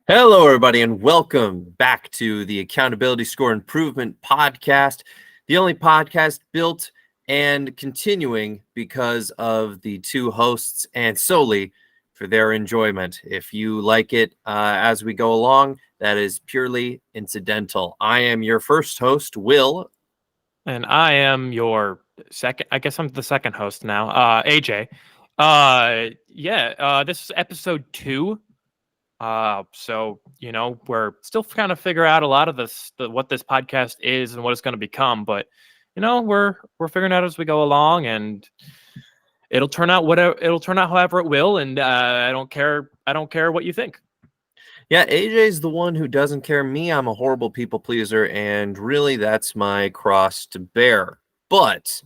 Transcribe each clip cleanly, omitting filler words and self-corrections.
Hello, everybody, and welcome back to the Accountability Score Improvement Podcast, the only podcast built and continuing because of the two hosts and solely for their enjoyment. If you like it as we go along, that is purely incidental. I am your first host, Will. And I am your second. I guess I'm the second host now. AJ. This is episode 2. So we're still kind of figure out a lot of what this podcast is and what it's going to become. But we're figuring out as we go along, and it'll turn out however it will. And I don't care. I don't care what you think. Yeah, AJ's the one who doesn't care. Me, I'm a horrible people pleaser, and really that's my cross to bear. But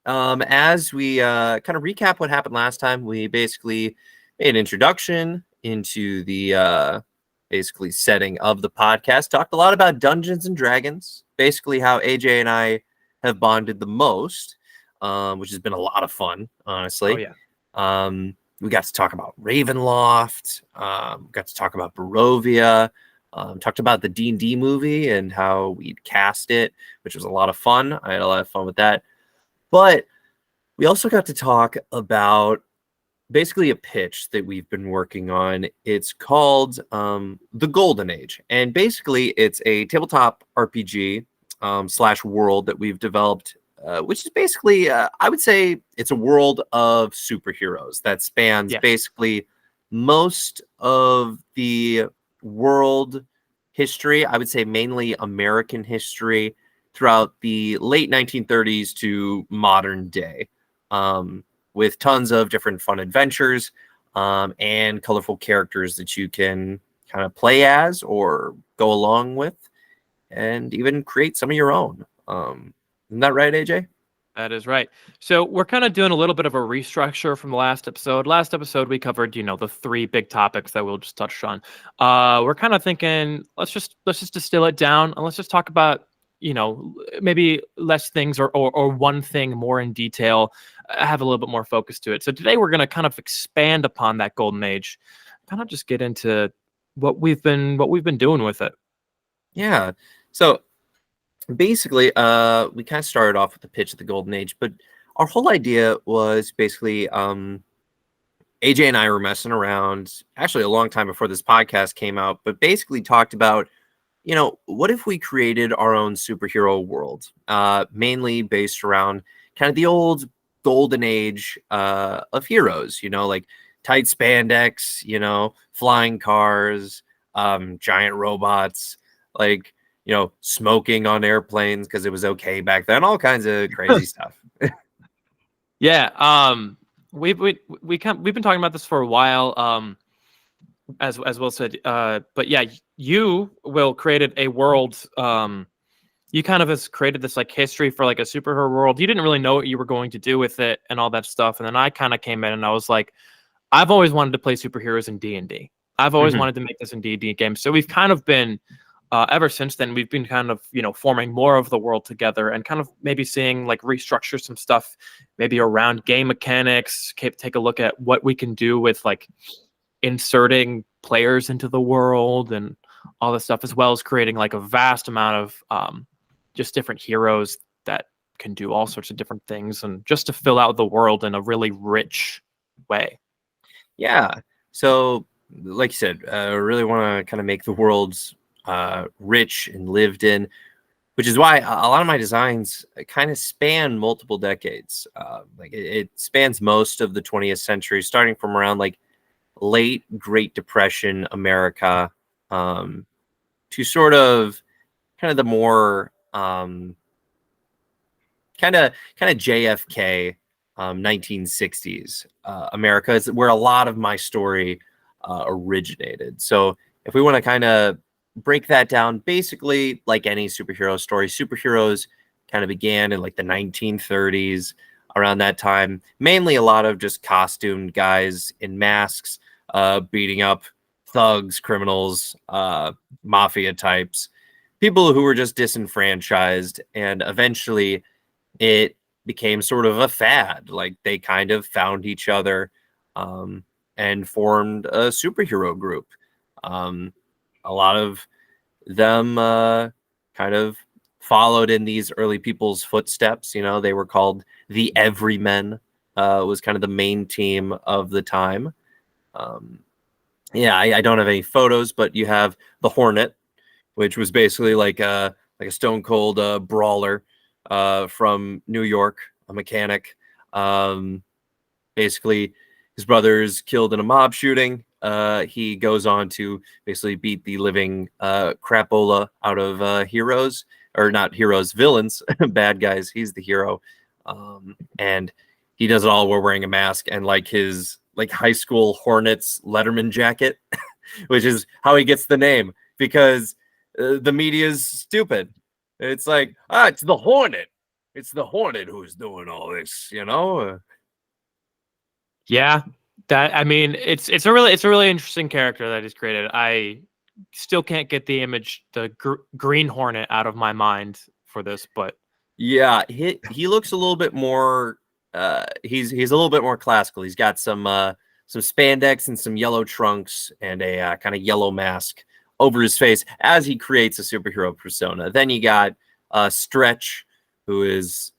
as we kind of recap what happened last time, we basically made an introduction into the basically setting of the podcast, talked a lot about Dungeons and Dragons, basically how AJ and I have bonded the most, which has been a lot of fun, honestly. Oh yeah. We got to talk about Ravenloft. Got to talk about Barovia. Talked about the D&D movie and how we'd cast it, which was a lot of fun. I had a lot of fun with that. But we also got to talk about basically a pitch that we've been working on. It's called The Golden Age. And basically, it's a tabletop RPG / world that we've developed, which is basically, I would say it's a world of superheroes that spans basically most of the world history. I would say mainly American history throughout the late 1930s to modern day, with tons of different fun adventures and colorful characters that you can kind of play as or go along with and even create some of your own. Isn't that right, AJ? That is right. So we're kind of doing a little bit of a restructure from the last episode. Last episode we covered, the 3 big topics that we'll just touch on. We're kind of thinking let's just distill it down and let's just talk about maybe less things or one thing more in detail, have a little bit more focus to it. So today we're going to kind of expand upon that golden age, kind of just get into what we've been doing with it. Yeah. So basically, we kind of started off with the pitch of the golden age, but our whole idea was basically AJ and I were messing around actually a long time before this podcast came out, but basically talked about, what if we created our own superhero world, mainly based around kind of the old golden age of heroes, like tight spandex, flying cars, giant robots, like, smoking on airplanes because it was okay back then, all kinds of crazy stuff. Yeah. We've been talking about this for a while. As Will said, but yeah, you Will created a world. You kind of has created this like history for like a superhero world. You didn't really know what you were going to do with it and all that stuff. And then I kind of came in and I was like, I've always wanted to play superheroes in D&D. I've always wanted to make this in D&D games. So we've kind of been ever since then, we've been kind of, forming more of the world together and kind of maybe seeing like restructure some stuff, maybe around game mechanics, take a look at what we can do with like inserting players into the world and all this stuff, as well as creating like a vast amount of just different heroes that can do all sorts of different things and just to fill out the world in a really rich way. Yeah. So, like you said, I really want to kind of make the worlds rich and lived in, which is why a lot of my designs kind of span multiple decades. Like it spans most of the 20th century, starting from around like late Great Depression America to sort of kind of the more kind of JFK 1960s America is where a lot of my story originated. So if we want to kind of break that down, basically like any superhero story, superheroes kind of began in like the 1930s, around that time, mainly a lot of just costumed guys in masks beating up thugs, criminals, mafia types, people who were just disenfranchised. And eventually it became sort of a fad. Like they kind of found each other and formed a superhero group. a lot of them kind of followed in these early people's footsteps. You know, they were called the Everymen. Was kind of the main team of the time. Yeah, I don't have any photos, but you have the Hornet, which was basically like a stone cold brawler from New York, a mechanic. Basically, his brother's killed in a mob shooting. He goes on to basically beat the living crapola out of heroes, or not heroes, villains, bad guys. He's the hero, and he does it all while wearing a mask and like his high school Hornets Letterman jacket, which is how he gets the name, because the media is stupid. It's like, it's the Hornet. It's the Hornet who's doing all this, you know? Yeah, that I mean, it's a really interesting character that he's created. I still can't get the image, the Green Hornet, out of my mind for this, but yeah, he looks a little bit more. He's a little bit more classical. He's got some spandex and some yellow trunks and a kind of yellow mask over his face as he creates a superhero persona. Then you got Stretch, who is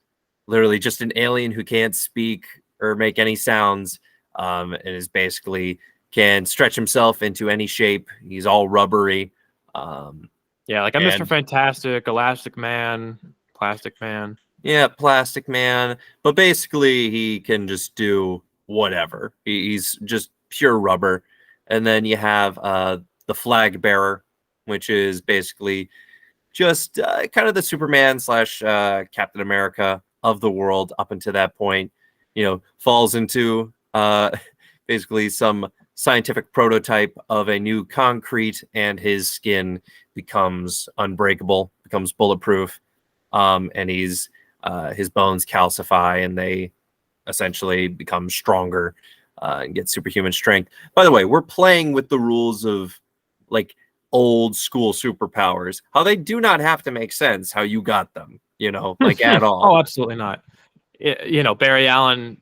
literally just an alien who can't speak or make any sounds, and is basically can stretch himself into any shape. He's all rubbery. Yeah, like a Mr. Fantastic, Elastic Man, Plastic Man. Yeah, Plastic Man. But basically, he can just do whatever. He's just pure rubber. And then you have the Flag Bearer, which is basically just kind of the Superman slash Captain America of the world up until that point. You know, falls into basically some scientific prototype of a new concrete, and his skin becomes unbreakable, becomes bulletproof, and his bones calcify, and they essentially become stronger and get superhuman strength. By the way, we're playing with the rules of like old school superpowers, how they do not have to make sense how you got them, you know, like at all. Oh, absolutely not. You know, Barry Allen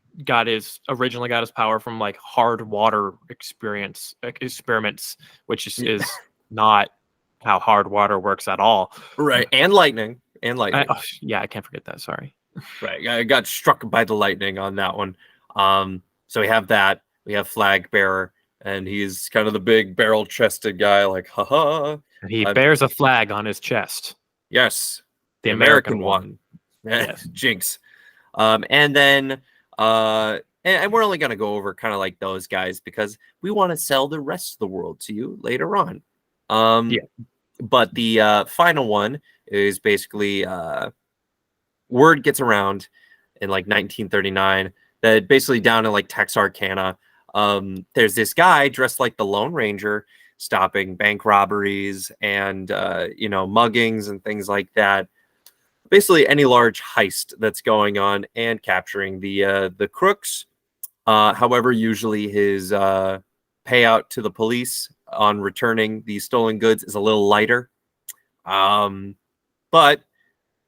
originally got his power from like hard water experiments, which is not how hard water works at all. Right. And lightning. Yeah, I can't forget that. Sorry. Right. I got struck by the lightning on that one. So we have that. We have Flag Bearer, and he's kind of the big barrel-chested guy, like, haha. He bears a flag on his chest. Yes. The American one. Yes. Jinx. And then and we're only going to go over kind of like those guys because we want to sell the rest of the world to you later on. Yeah. But the final one is basically word gets around in like 1939 that basically down in like Texarkana, there's this guy dressed like the Lone Ranger stopping bank robberies and muggings and things like that. Basically any large heist that's going on and capturing the crooks. However, usually his payout to the police on returning the stolen goods is a little lighter. But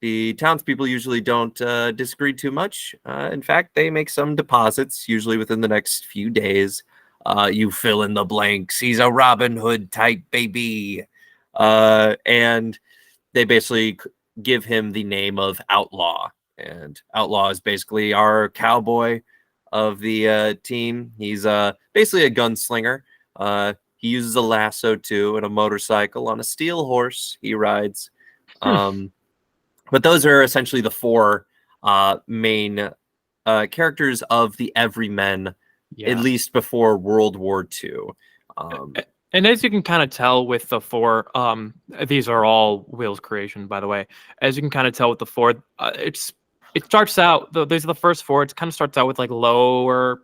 the townspeople usually don't disagree too much. In fact, they make some deposits, usually within the next few days. You fill in the blanks. He's a Robin Hood type baby. And they basically give him the name of Outlaw. And Outlaw is basically our cowboy of the team. He's basically a gunslinger. He uses a lasso too and a motorcycle. On a steel horse he rides. But those are essentially the four main characters of the Everymen, at least before World War II. And as you can kind of tell with the four, these are all Will's creation, by the way. As you can kind of tell with the four, it starts out, these are the first four. It kind of starts out with like lower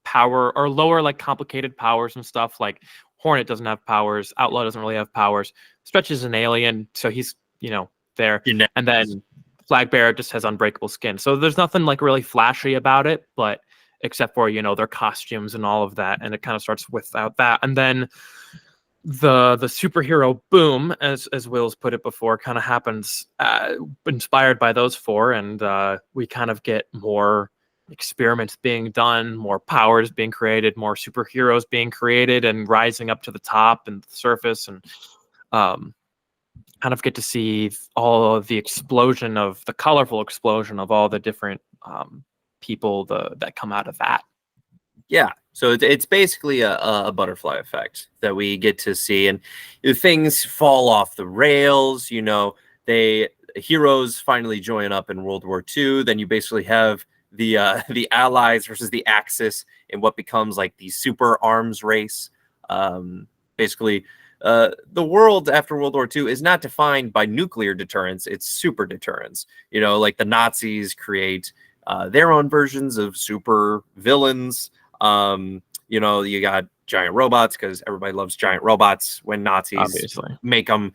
power or lower like complicated powers and stuff. Like Hornet doesn't have powers. Outlaw doesn't really have powers. Stretch is an alien, so he's, there. And then Flag Bearer just has unbreakable skin. So there's nothing like really flashy about it, but except for, their costumes and all of that. And it kind of starts without that. And then the superhero boom, as Will's put it before, kind of happens inspired by those four. And we kind of get more experiments being done, more powers being created, more superheroes being created and rising up to the top and the surface, and um, kind of get to see all of the explosion of the colorful explosion of all the different people that come out of that. Yeah, so it's basically a butterfly effect that we get to see, and if things fall off the rails. Heroes finally join up in World War II. Then you basically have the Allies versus the Axis in what becomes like the super arms race. Basically, the world after World War II is not defined by nuclear deterrence; it's super deterrence. Like the Nazis create their own versions of super villains. You got giant robots because everybody loves giant robots when Nazis Obviously make them.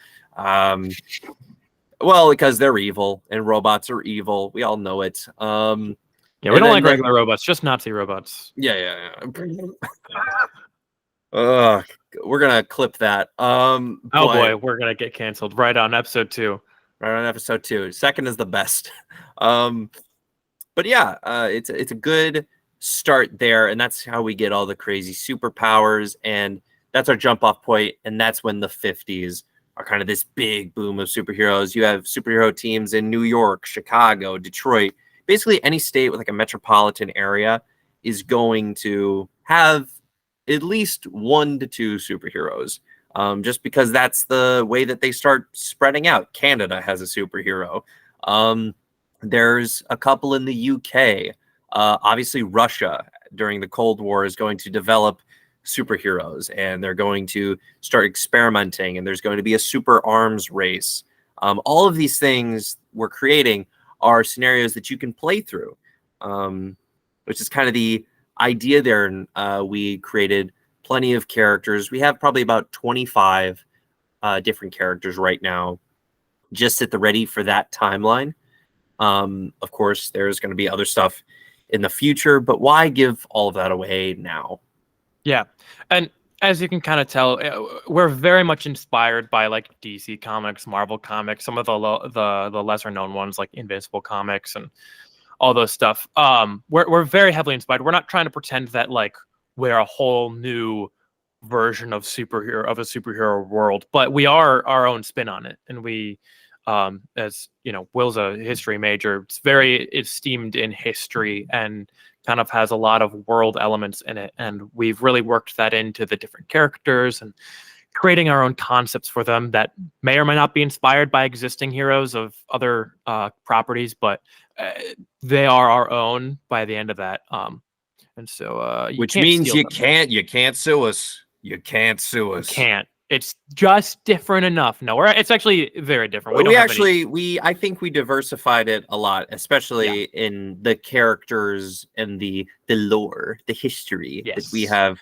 Well, because they're evil and robots are evil. We all know it. Yeah, we don't like regular robots, just Nazi robots. Yeah. We're gonna clip that. Boy, we're gonna get canceled right on episode 2. Right on episode 2. Second is the best. But yeah, it's a good start there, and that's how we get all the crazy superpowers, and that's our jump off point, and that's when the 50s are kind of this big boom of superheroes. You have superhero teams in New York, Chicago, Detroit. Basically any state with like a metropolitan area is going to have at least 1 to 2 superheroes, just because that's the way that they start spreading out. Canada has a superhero. There's a couple in the UK. Obviously, Russia during the Cold War is going to develop superheroes, and they're going to start experimenting, and there's going to be a super arms race. All of these things we're creating are scenarios that you can play through, which is kind of the idea there. And we created plenty of characters. We have probably about 25 different characters right now, just at the ready for that timeline. Of course, there's going to be other stuff in the future, but why give all of that away now? Yeah, and as you can kind of tell, we're very much inspired by like DC Comics, Marvel Comics, some of the lesser known ones like Invincible Comics and all those stuff. We're very heavily inspired. We're not trying to pretend that like we're a whole new version of a superhero world, but we are our own spin on it, and we. As you know, Will's a history major. It's very esteemed in history and kind of has a lot of world elements in it. And we've really worked that into the different characters and creating our own concepts for them that may or may not be inspired by existing heroes of other properties, but they are our own by the end of that. And so, which means you can't sue us. You can't sue us. You can't. It's just different enough. No, it's actually very different. I think we diversified it a lot, especially in the characters and the lore, the history that we have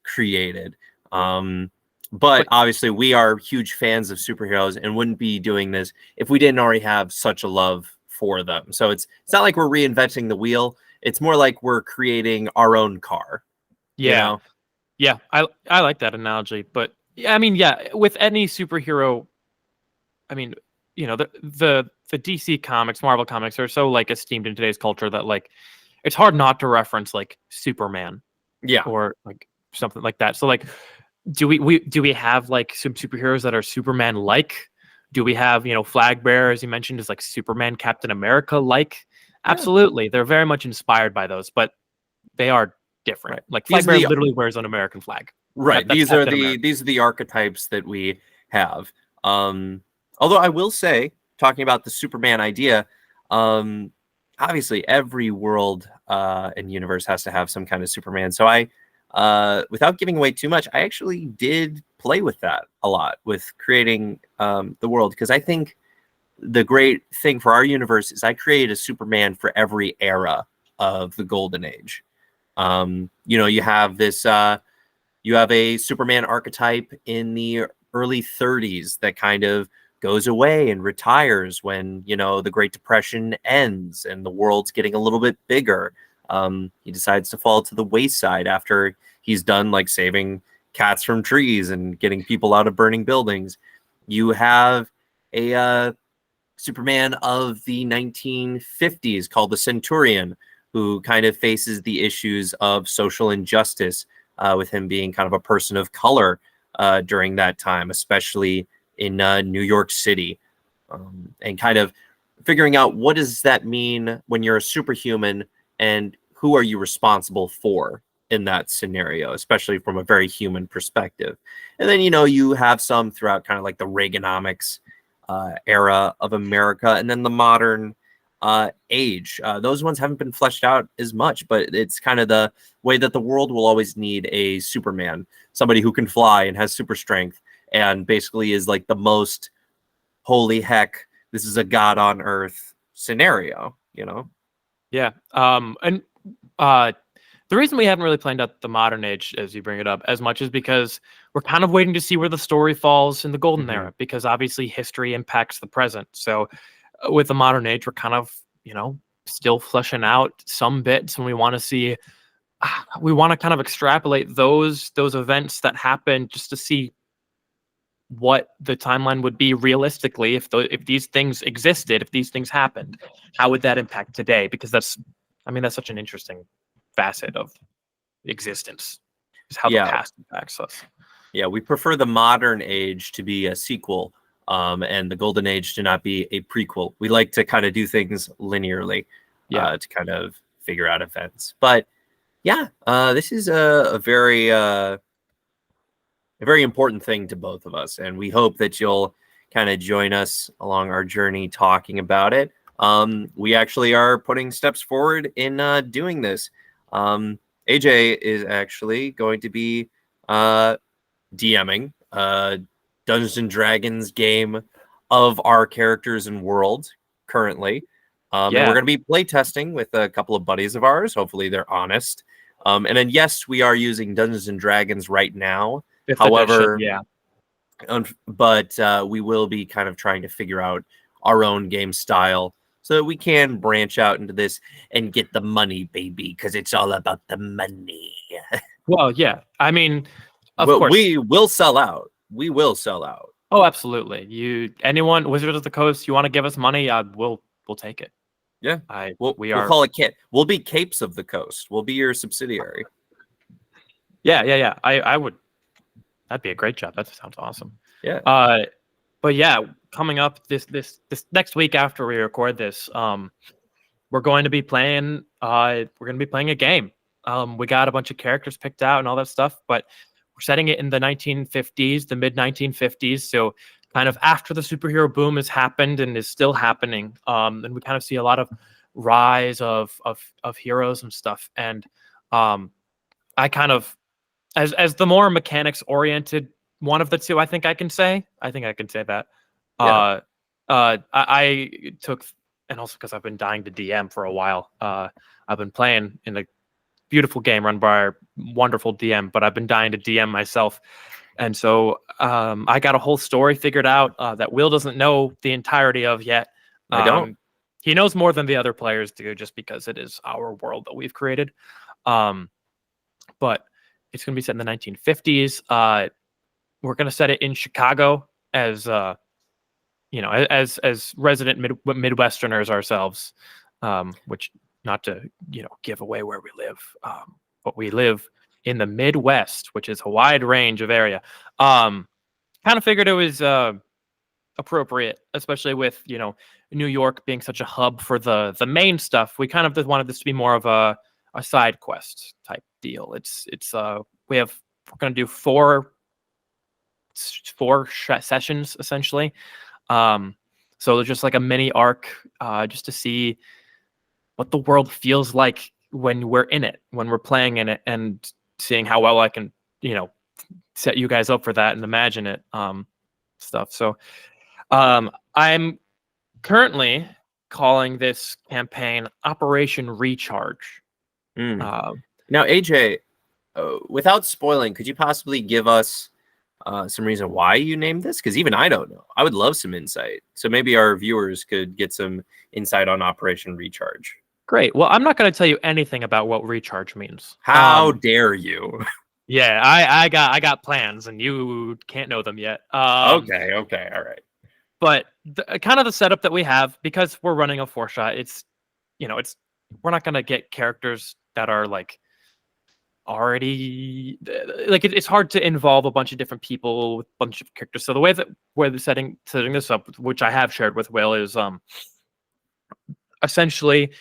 created. But obviously, we are huge fans of superheroes and wouldn't be doing this if we didn't already have such a love for them. So it's not like we're reinventing the wheel. It's more like we're creating our own car. Yeah. You know? Yeah, I like that analogy, but I mean, yeah, with any superhero, I mean, you know, the DC comics, Marvel comics are so like esteemed in today's culture that like it's hard not to reference like Superman, or like something like that. So like, do we have like some superheroes that are Superman like? Do we have, you know, Flag Bearer, as you mentioned, is like Superman, Captain America like? Absolutely, they're very much inspired by those, but they are different. Right. Like Flag Bearer literally wears an American flag. Right. These are the archetypes that we have. Although I will say, talking about the Superman idea, obviously every world and universe has to have some kind of Superman. So I, without giving away too much, I actually did play with that a lot with creating the world, because I think the great thing for our universe is I created a Superman for every era of the Golden Age. You know, you have this, you have a Superman archetype in the early 30s that kind of goes away and retires when, you know, the Great Depression ends and the world's getting a little bit bigger. He decides to fall to the wayside after he's done like saving cats from trees and getting people out of burning buildings. You have a Superman of the 1950s called the Centurion, who kind of faces the issues of social injustice, with him being kind of a person of color during that time, especially in New York City, and kind of figuring out what does that mean when you're a superhuman, and who are you responsible for in that scenario, especially from a very human perspective. And then, you have some throughout kind of like the Reaganomics era of America, and then the modern age. Those ones haven't been fleshed out as much, but it's kind of the way that the world will always need a Superman, somebody who can fly and has super strength, and basically is like the most holy heck, this is a God on earth scenario, Yeah. And the reason we haven't really planned out the modern age, as you bring it up, as much is because we're kind of waiting to see where the story falls in the golden Mhm. era, because obviously history impacts the present. So with the modern age, we're kind of, still fleshing out some bits, and we want to see, we want to kind of extrapolate those events that happened, just to see what the timeline would be realistically if these things existed, if these things happened, how would that impact today? Because that's such an interesting facet of existence, is how the Yeah. past impacts us. Yeah, we prefer the modern age to be a sequel, and the golden age to not be a prequel. We like to kind of do things linearly, to kind of figure out events. But yeah, this is a very important thing to both of us, and we hope that you'll kind of join us along our journey talking about it. We actually are putting steps forward in doing this. AJ is actually going to be DMing Dungeons and Dragons game of our characters and world currently. And we're going to be playtesting with a couple of buddies of ours. Hopefully they're honest. And then, yes, we are using Dungeons and Dragons right now. However, but we will be kind of trying to figure out our own game style so that we can branch out into this and get the money, baby, because it's all about the money. Well, yeah. I mean, of course. We will sell out. We will sell out. Oh, absolutely. Anyone, Wizards of the Coast, you want to give us money? We'll take it. Yeah. We'll are. Call it We'll be Capes of the Coast. We'll be your subsidiary. Yeah. I would. That'd be a great job. That sounds awesome. Yeah. But yeah, coming up this next week after we record this, we're going to be playing. We're going to be playing a game. We got a bunch of characters picked out and all that stuff, but we're setting it in the 1950s, the mid 1950s. So kind of after the superhero boom has happened and is still happening. And we kind of see a lot of rise of heroes and stuff. And I kind of, as the more mechanics oriented one of the two, I think I can say that. Yeah. I took, and also because I've been dying to DM for a while. I've been playing in a beautiful game run by our wonderful DM, but I've been dying to DM myself. And so I got a whole story figured out that Will doesn't know the entirety of yet. I don't. He knows more than the other players do, just because it is our world that we've created. But it's going to be set in the 1950s. We're going to set it in Chicago as resident Midwesterners ourselves, which, not to give away where we live, but we live in the Midwest, which is a wide range of area. Kind of figured it was appropriate, especially with New York being such a hub for the main stuff. We kind of just wanted this to be more of a side quest type deal. We're going to do four sessions essentially. So there's just like a mini arc, just to see what the world feels like when we're in it, when we're playing in it, and seeing how well I can, set you guys up for that and imagine it, stuff. So I'm currently calling this campaign Operation Recharge. Now, AJ, without spoiling, could you possibly give us some reason why you named this? Because even I don't know. I would love some insight. So maybe our viewers could get some insight on Operation Recharge. Great. Well, I'm not going to tell you anything about what recharge means. How dare you? Yeah, I got plans, and you can't know them yet. Okay, all right. But kind of the setup that we have, because we're running a 4-shot, it's gonna get characters that are like already like it's hard to involve a bunch of different people with a bunch of characters. So the way that we're setting this up, which I have shared with Will, is essentially,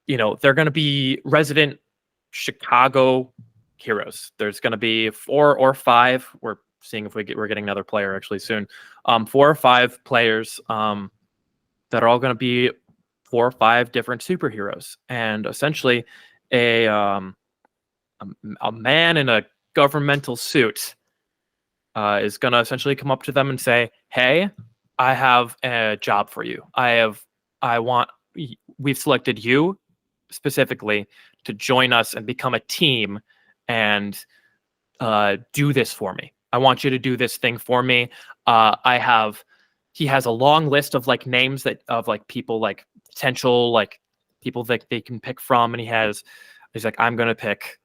they're going to be resident Chicago heroes. There's going to be 4 or 5. We're seeing if we're getting another player actually soon. 4 or 5 players that are all going to be 4 or 5 different superheroes, and essentially a man in a governmental suit is going to essentially come up to them and say, "Hey, I have a job for you. We've selected you specifically to join us and become a team and do this for me. I want you to do this thing for me. He has a long list of like names of like people, like potential like people that they can pick from, and he's like, I'm going to pick.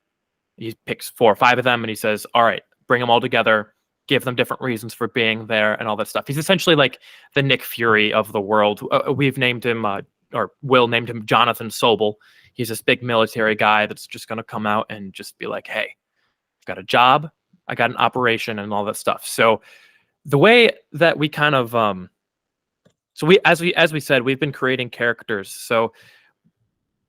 He picks 4 or 5 of them, and he says, all right, bring them all together, give them different reasons for being there and all that stuff. He's essentially like the Nick Fury of the world. We've named him, or Will named him Jonathan Sobel. He's this big military guy that's just going to come out and just be like, hey, I've got a job, I got an operation and all that stuff. So the way that we kind of, as we said, we've been creating characters. So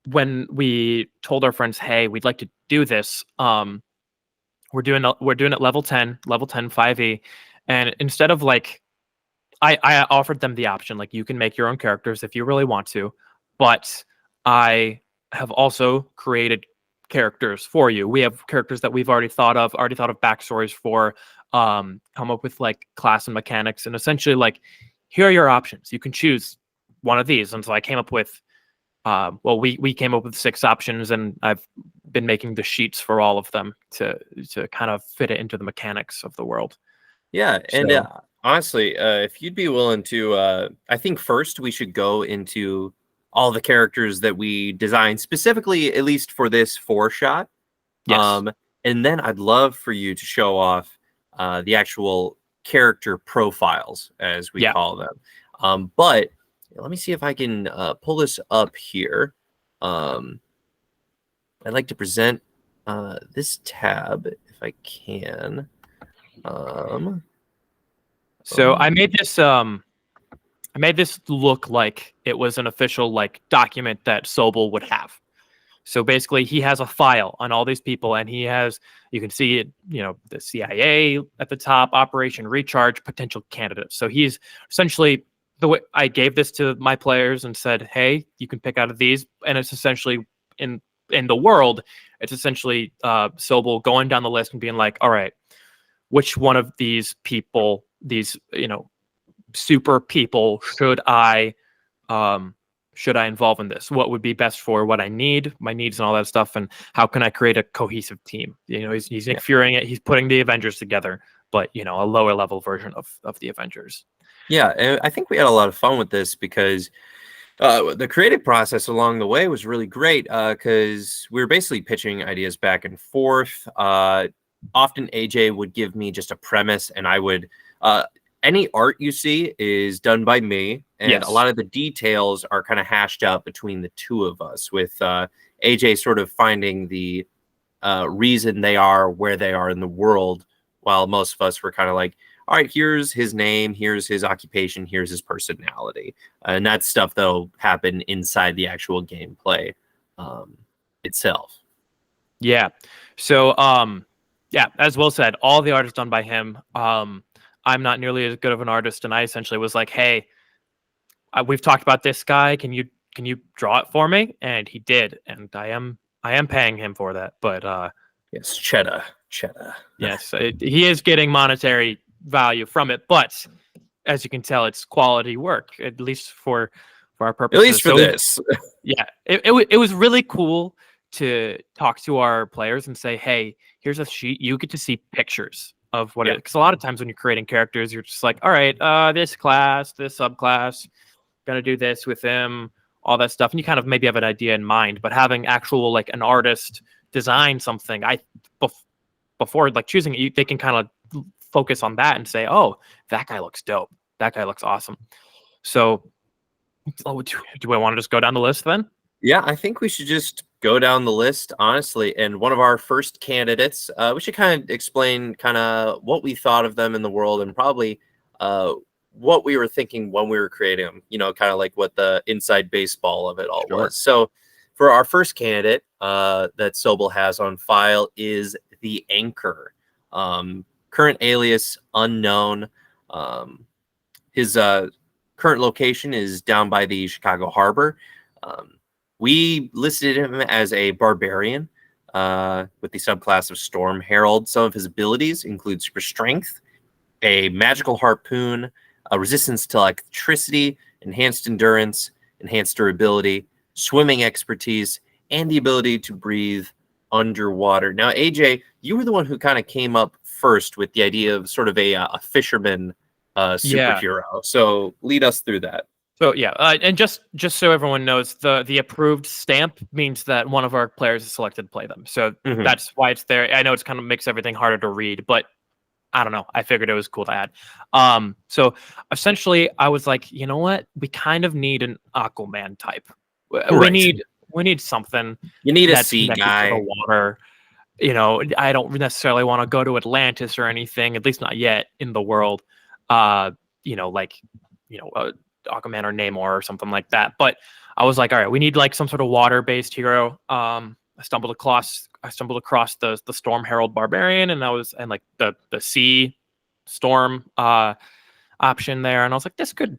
when we told our friends, hey, we'd like to do this, we're doing it level 10 5e, and instead of like I offered them the option, like, you can make your own characters if you really want to, but I have also created characters for you. We have characters that we've already thought of backstories for, come up with like class and mechanics, and essentially like, here are your options. You can choose one of these. And so I came up with we came up with 6 options, and I've been making the sheets for all of them to kind of fit it into the mechanics of the world. Yeah, and honestly, if you'd be willing to, I think first we should go into all the characters that we designed specifically, at least for this 4 shot. Yes. And then I'd love for you to show off the actual character profiles, as we call them. But let me see if I can pull this up here. I'd like to present this tab if I can. So I made this look like it was an official like document that Sobel would have. So basically, he has a file on all these people, and you can see it, the CIA at the top, Operation Recharge, potential candidates. So he's essentially, the way I gave this to my players and said, hey, you can pick out of these, and it's essentially in the world, it's essentially Sobel going down the list and being like, all right, which one of these people, these super people, should I involve in this? What would be best for what I need, my needs and all that stuff, and how can I create a cohesive team? He's Nick Furying it, he's putting the Avengers together, but a lower level version of the Avengers. Yeah, and I think we had a lot of fun with this because the creative process along the way was really great, because we were basically pitching ideas back and forth. Often AJ would give me just a premise, and I would any art you see is done by me, and a lot of the details are kind of hashed out between the two of us, with AJ sort of finding the reason they are where they are in the world, while most of us were kind of like, all right, here's his name, here's his occupation, here's his personality. And that stuff, though, happened inside the actual gameplay itself. Yeah. So, as Will said, all the art is done by him. I'm not nearly as good of an artist, and I essentially was like, hey, we've talked about this guy. Can you draw it for me? And he did, and I am paying him for that. But yes, cheddar. Yes, he is getting monetary value from it, but as you can tell, it's quality work, at least for our purposes. At least for this. Yeah, it was really cool to talk to our players and say, hey, here's a sheet, you get to see pictures of what it, because a lot of times when you're creating characters, you're just like, all right, this class, this subclass, gonna do this with him, all that stuff, and you kind of maybe have an idea in mind, but having actual like an artist design something, before like choosing it, they can kind of focus on that and say, oh, that guy looks dope, that guy looks awesome. So do I want to just go down the list then? Yeah, I think we should just go down the list, honestly. And one of our first candidates, we should kind of explain kind of what we thought of them in the world and probably uh, what we were thinking when we were creating them, kind of like what the inside baseball of it all Sure. was. So, for our first candidate that Sobel has on file is the Anchor. Current alias unknown. His current location is down by the Chicago Harbor. Um, we listed him as a barbarian with the subclass of Storm Herald. Some of his abilities include super strength, a magical harpoon, a resistance to electricity, enhanced endurance, enhanced durability, swimming expertise, and the ability to breathe underwater. Now, AJ, you were the one who kind of came up first with the idea of sort of a fisherman Yeah. superhero. So lead us through that. So yeah, and just so everyone knows, the approved stamp means that one of our players is selected to play them. So Mhm. that's why it's there. I know it's kind of makes everything harder to read, but I don't know. I figured it was cool to add. So essentially, I was like, you know what? We kind of need an Aquaman type. We Right. need something You need a that's sea connected to the guy. water. I don't necessarily want to go to Atlantis or anything, at least not yet in the world. Uh, like, Aquaman or Namor or something like that. But I was like, all right, we need like some sort of water-based hero. I stumbled across the Storm Herald Barbarian, and like the sea storm option there, and I was like, this could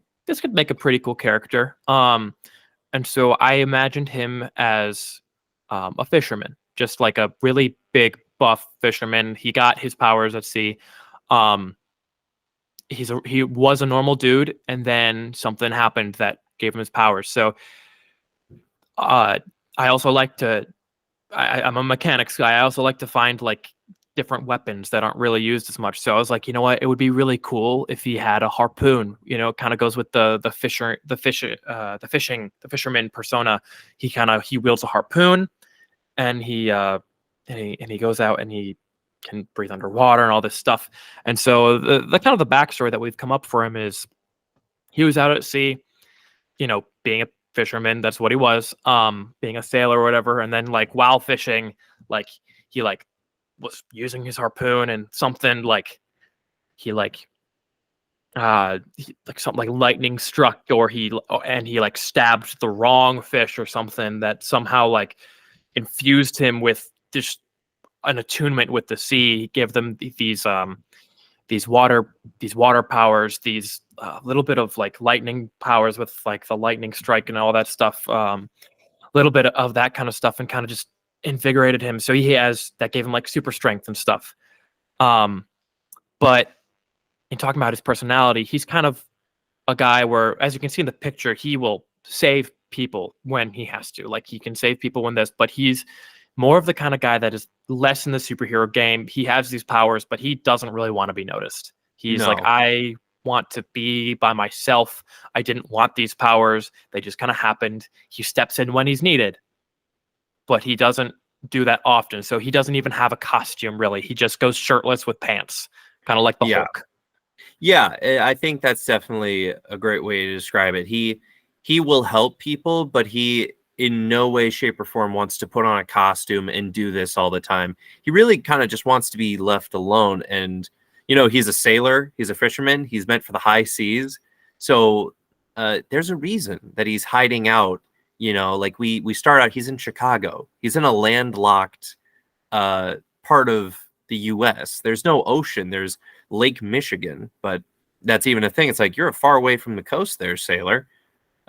make a pretty cool character. And so I imagined him as a fisherman, just like a really big buff fisherman. He got his powers at sea. Um, he was a normal dude, and then something happened that gave him his powers. So I also like to. I'm a mechanics guy. I also like to find like different weapons that aren't really used as much. So I was like, you know what? It would be really cool if he had a harpoon. It kind of goes with the fisherman persona. He wields a harpoon, and he goes out and he can breathe underwater and all this stuff. And so the kind of the backstory that we've come up for him is he was out at sea, being a fisherman. That's what he was, being a sailor or whatever. And then like while fishing, like he like was using his harpoon and something like he like something like lightning struck, or he like stabbed the wrong fish or something that somehow like infused him with just an attunement with the sea. He gave them these water powers, these little bit of like lightning powers with like the lightning strike and all that stuff. A little bit of that kind of stuff, and kind of just invigorated him. So that gave him like super strength and stuff. But in talking about his personality, he's kind of a guy where, as you can see in the picture, he will save people when he has to. Like he can save people when this, but he's more of the kind of guy that is less in the superhero game. He has these powers, but he doesn't really want to be noticed. He's like, No. I want to be by myself. I didn't want these powers. They just kind of happened. He steps in when he's needed, but he doesn't do that often. So he doesn't even have a costume, really. He just goes shirtless with pants, kind of like the Yeah. Hulk. Yeah, I think that's definitely a great way to describe it. He will help people, but he in no way, shape, or form wants to put on a costume and do this all the time. He really kind of just wants to be left alone. And he's a sailor, he's a fisherman, he's meant for the high seas. So there's a reason that he's hiding out. Like we start out, he's in Chicago. He's in a landlocked part of the U.S. There's no ocean. There's Lake Michigan, but that's even a thing. It's like you're far away from the coast there, sailor.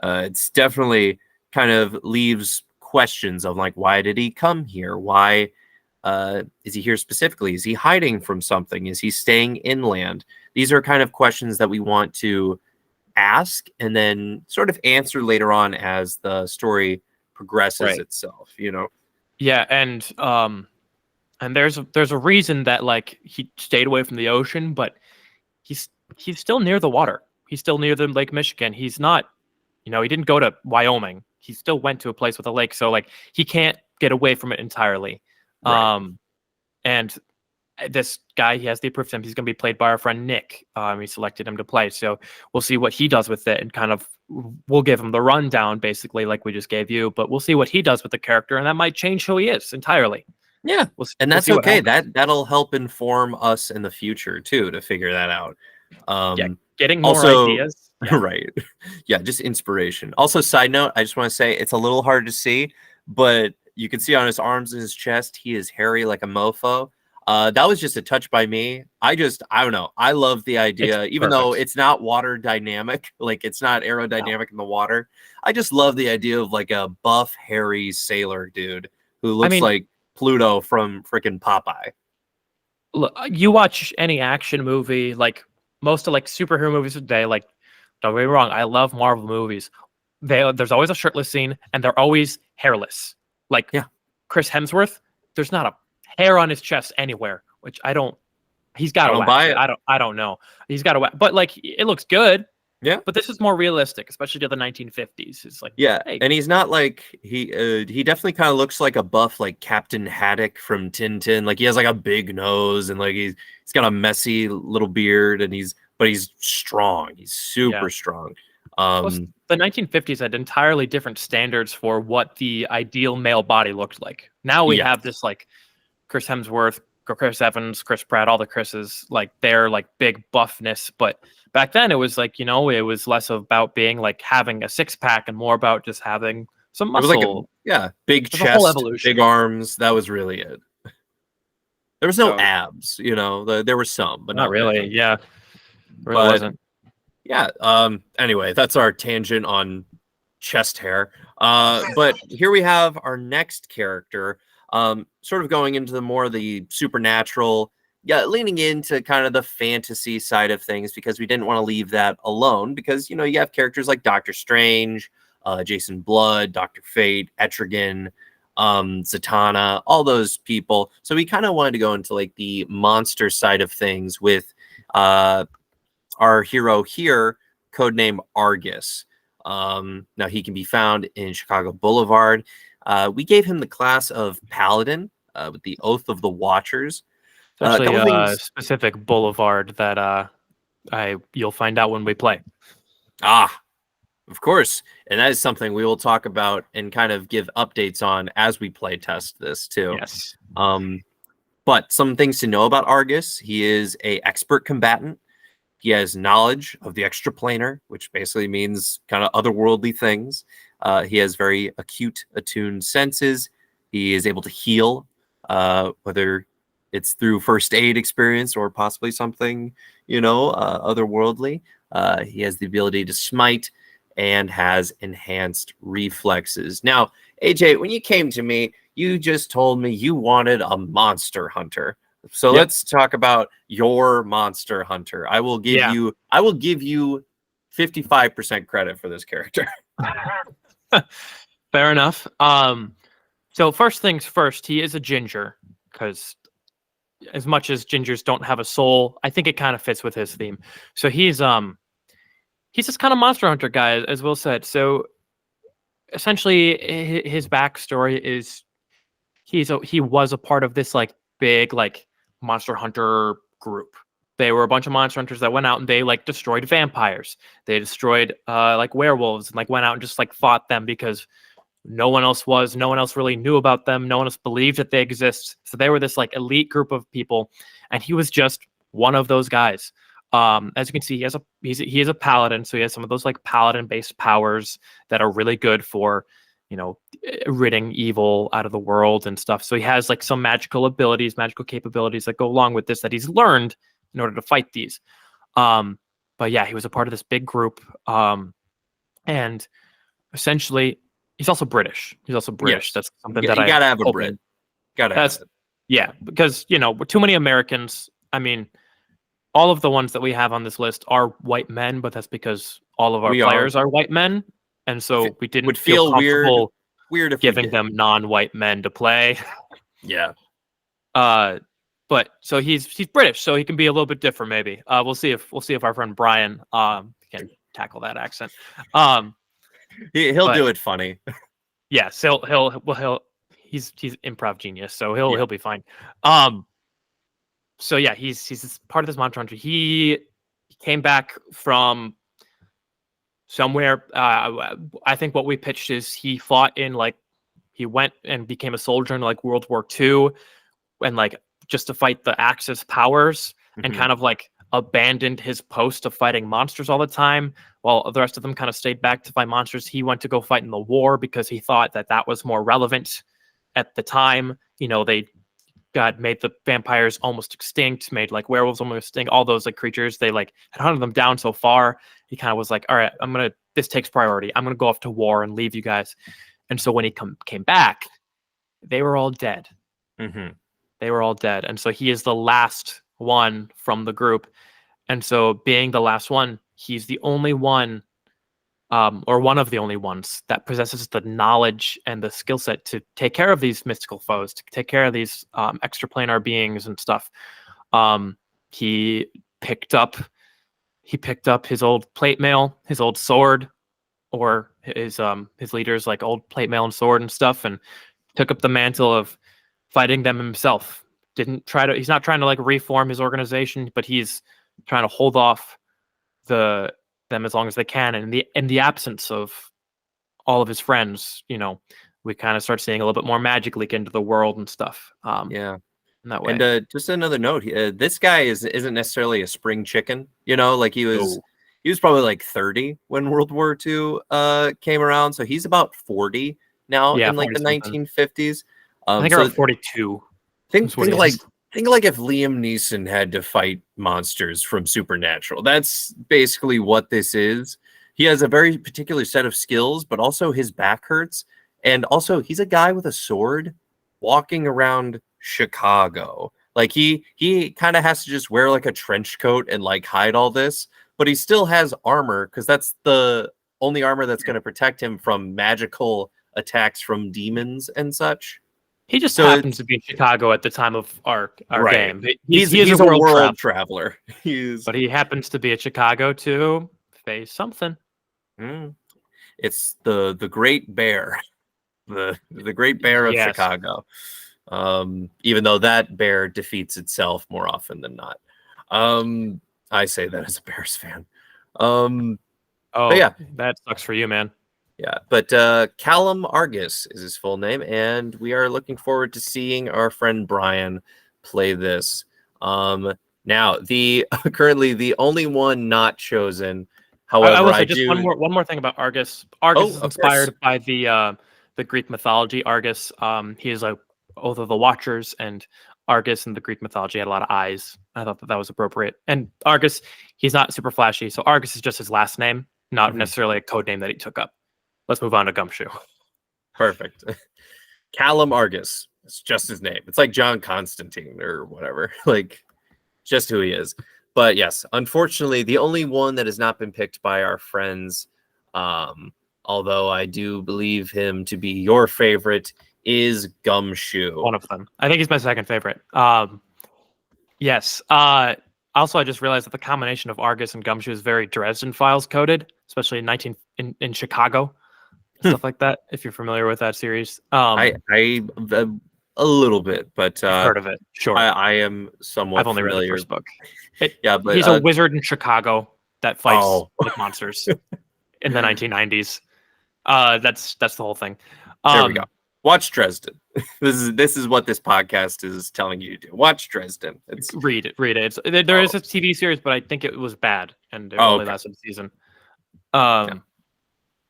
It's definitely kind of leaves questions of like, why did he come here? Why is he here specifically? Is he hiding from something? Is he staying inland? These are kind of questions that we want to ask and then sort of answer later on as the story progresses itself, Yeah, and there's a reason that like he stayed away from the ocean, but he's still near the water. He's still near the Lake Michigan. He's not, he didn't go to Wyoming. He still went to a place with a lake, so like he can't get away from it entirely. Right. And this guy, he has the approved him. He's going to be played by our friend Nick. We selected him to play, so we'll see what he does with it, and kind of we'll give him the rundown, basically, like we just gave you. But we'll see what he does with the character, and that might change who he is entirely. Yeah, and we'll that's see what okay. happens. That'll help inform us in the future too to figure that out. Yeah, getting more Also, ideas. Yeah. right? Yeah, just inspiration. Also, side note, I just want to say it's a little hard to see, but you can see on his arms and his chest, he is hairy like a mofo. That was just a touch by me. I don't know. I love the idea, even though perfect. it's not water dynamic, like it's not aerodynamic in the water. I just love the idea of like a buff, hairy sailor dude who looks mean, like Pluto from freaking Popeye. Look, you watch any action movie, like most of like superhero movies today, like don't get me wrong, I love Marvel movies. There's always a shirtless scene, and they're always hairless. Like Yeah. Chris Hemsworth, there's not a hair on his chest anywhere, which I don't. He's got I to don't wax buy it. it. I don't know. He's got to wax, but like it looks good. Yeah. But this is more realistic, especially to the 1950s. It's like, Yeah, hey, and he's not like he definitely kind of looks like a buff like Captain Haddock from Tintin. Like he has like a big nose and like he's got a messy little beard and he's strong. He's super strong. plus the 1950s had entirely different standards for what the ideal male body looked like. Now we have this like Chris Hemsworth, Chris Evans, Chris Pratt, all the Chris's, like they're like big buffness. But back then it was like, you know, it was less about being like having a six pack and more about just having some muscle. It was like big There's a whole chest, evolution. big arms. That was really it. There was no abs, you know. There were some, but not really. many. Yeah, really wasn't. Yeah. Anyway, that's our tangent on chest hair. But here we have our next character. Sort of going into the supernatural, leaning into kind of the fantasy side of things because we didn't want to leave that alone because, you know, you have characters like Doctor Strange, Jason Blood, Dr. Fate, Etrigan, Zatanna, all those people. So we kind of wanted to go into like the monster side of things with our hero here, codename Argus. Now he can be found in Chicago Boulevard. We gave him the class of Paladin with the Oath of the Watchers. It's actually a specific boulevard that you'll find out when we play. Of course. And that is something we will talk about and kind of give updates on as we play test this too. Yes. But some things to know about Argus. He is an expert combatant. He has knowledge of the extraplanar, which basically means kind of otherworldly things. He has very acute, attuned senses. He is able to heal, whether it's through first aid experience or possibly something, otherworldly. He has the ability to smite and has enhanced reflexes. Now, AJ, when you came to me, you just told me you wanted a monster hunter. So let's talk about your monster hunter. I will give you 55% credit for this character. Fair enough. So first things first, he is a ginger because as much as gingers don't have a soul, I think it kind of fits with his theme. So he's this kind of monster hunter guy, as Will said. So essentially his backstory is he was a part of this like big like monster hunter group. They were a bunch of monster hunters that went out and they like destroyed vampires. They destroyed like werewolves and like went out and just like fought them because no one else really knew about them. No one else believed that they exist. So they were this like elite group of people. And he was just one of those guys. As you can see, he is a paladin. So he has some of those like paladin based powers that are really good for, ridding evil out of the world and stuff. So he has like some magical capabilities that go along with this that he's learned in order to fight these. But yeah, he was a part of this big group. And essentially he's also British. Yes. That's something that you gotta have a Brit. Yeah, because too many Americans. I mean, all of the ones that we have on this list are white men, but that's because all of our players are white men, and so we didn't feel comfortable weird if giving them non-white men to play. Yeah. But so he's British, so he can be a little bit different. Maybe we'll see if our friend Brian can tackle that accent. He'll do it funny. Yes, he's improv genius, so he'll be fine. So yeah, he's part of this Monster Hunter. He came back from somewhere. I think what we pitched is he fought in like he went and became a soldier in like World War II, and like just to fight the Axis powers, and Mhm. kind of like abandoned his post of fighting monsters all the time, while the rest of them kind of stayed back to fight monsters. He went to go fight in the war because he thought that that was more relevant at the time. They made the vampires almost extinct, made like werewolves almost extinct, all those like creatures. They like had hunted them down so far. He kind of was like, all right, this takes priority. I'm gonna go off to war and leave you guys. And so when he came back, they were all dead. Mm-hmm. They were all dead. And so he is the last one from the group. And so being the last one, he's the only one, or one of the only ones that possesses the knowledge and the skill set to take care of these mystical foes, to take care of these extraplanar beings and stuff. He picked up his old plate mail, his old sword, or his leader's like old plate mail and sword and stuff, and took up the mantle of fighting them himself. He's not trying to like reform his organization, but he's trying to hold off them as long as they can. And in the absence of all of his friends, we kind of start seeing a little bit more magic leak into the world and stuff. Yeah. In that way. And just another note, this guy isn't necessarily a spring chicken. Like he was probably like 30 when World War II came around, so he's about 40 now in like the 1950s. I think around 42. Think like if Liam Neeson had to fight monsters from Supernatural. That's basically what this is. He has a very particular set of skills, but also his back hurts. And also he's a guy with a sword walking around Chicago. Like he kind of has to just wear like a trench coat and like hide all this, but he still has armor because that's the only armor that's going to protect him from magical attacks from demons and such. He just happens to be in Chicago at the time of our right. game. He's a world traveler. But he happens to be at Chicago to face something. It's the Great Bear, the Great Bear of Chicago. Even though that bear defeats itself more often than not. I say that as a Bears fan. Yeah, that sucks for you, man. Yeah, but Callum Argus is his full name, and we are looking forward to seeing our friend Brian play this. Now, currently the only one not chosen. However, I will say just one more thing about Argus. Argus is inspired by the Greek mythology. Argus, he is like Oath of the Watchers, and Argus in the Greek mythology had a lot of eyes. I thought that was appropriate. And Argus, he's not super flashy, so Argus is just his last name, not necessarily a code name that he took up. Let's move on to Gumshoe. Perfect. Callum Argus. It's just his name. It's like John Constantine or whatever. Like, just who he is. But yes, unfortunately, the only one that has not been picked by our friends, although I do believe him to be your favorite, is Gumshoe. One of them. I think he's my second favorite. Yes. Also, I just realized that the combination of Argus and Gumshoe is very Dresden Files coded, especially in Chicago. Stuff like that, if you're familiar with that series. I a little bit, but I've heard of it. Sure, I am somewhat. I've only familiar. read the first book. But he's a wizard in Chicago that fights with monsters in the 1990s. That's the whole thing. There we go. Watch Dresden. This is what this podcast is telling you to do. Watch Dresden. Read it. There is a TV series, but I think it was bad, and it only lasted a season.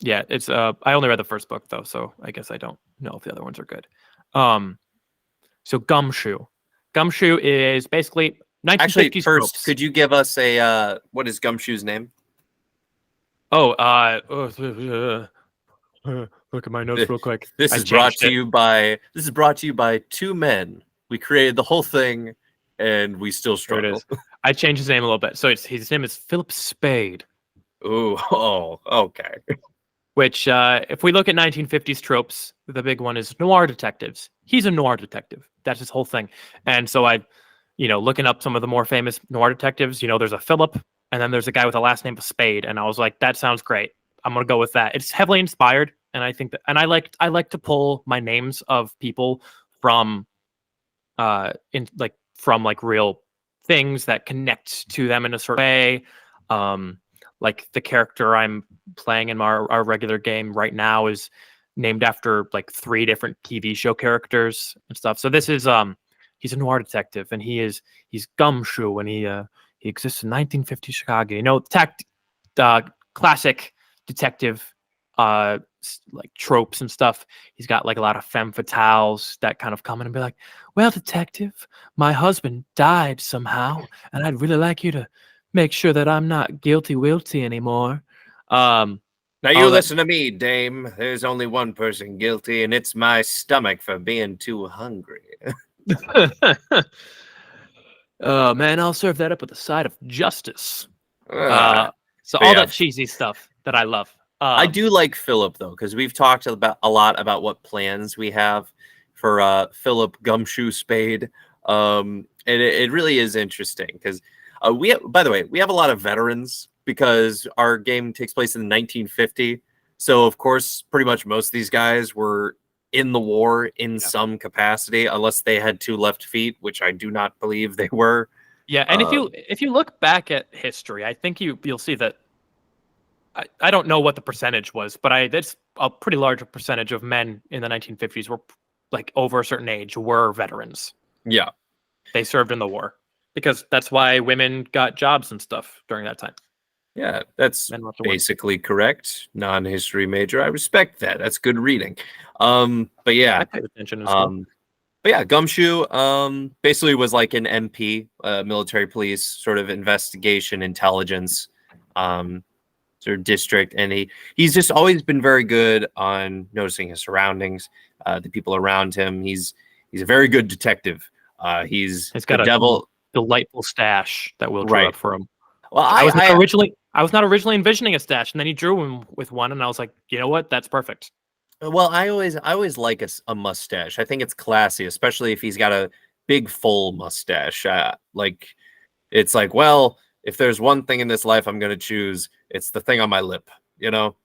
Yeah, it's I only read the first book though, so I guess I don't know if the other ones are good. So Gumshoe. Gumshoe is basically 1950s. Actually, first, could you give us a what is Gumshoe's name? Look at my notes real quick. This is brought to you by two men. We created the whole thing, and we still struggle. I changed his name a little bit, so his name is Philip Spade. Okay. Which, if we look at 1950s tropes, the big one is noir detectives. He's a noir detective. That's his whole thing. And so looking up some of the more famous noir detectives, there's a Philip, and then there's a guy with a last name of Spade. And I was like, that sounds great. I'm going to go with that. It's heavily inspired. And I think that, and I like to pull my names of people from real things that connect to them in a certain way. Like the character I'm playing in our regular game right now is named after like 3 different TV show characters and stuff. So this is he's a noir detective, and he's Gumshoe, and he exists in 1950 Chicago. You know, classic detective like tropes and stuff. He's got like a lot of femme fatales that kind of come in and be like, well, detective, my husband died somehow, and I'd really like you to make sure that I'm not guilty wilty anymore. Now you listen to me, dame. There's only one person guilty, and it's my stomach for being too hungry. Oh man, I'll serve that up with a side of justice. So but all yeah. that cheesy stuff that I love. I do like Philip though, because we've talked a lot about what plans we have for Philip Gumshoe Spade. And it really is interesting because by the way, we have a lot of veterans because our game takes place in 1950. So of course, pretty much most of these guys were in the war in some capacity, unless they had 2 left feet, which I do not believe they were. Yeah, and if you look back at history, I think you'll see that. I don't know what the percentage was, but that's a pretty large percentage of men in the 1950s were like over a certain age were veterans. Yeah, they served in the war because that's why women got jobs and stuff during that time. Yeah, that's basically correct. Non-history major. I respect that. That's good reading. But yeah, I paid attention in school. But yeah, Gumshoe basically was like an MP, military police sort of investigation intelligence sort of district, and he's just always been very good on noticing his surroundings, the people around him. He's a very good detective. He's got a delightful stash that Will drew up for him. Well, I was not originally envisioning a stash, and then he drew him with one, and I was like, you know what? That's perfect. Well, I always like a mustache. I think it's classy, especially if he's got a big full mustache. It's like, well, if there's one thing in this life I'm gonna choose, it's the thing on my lip. You know,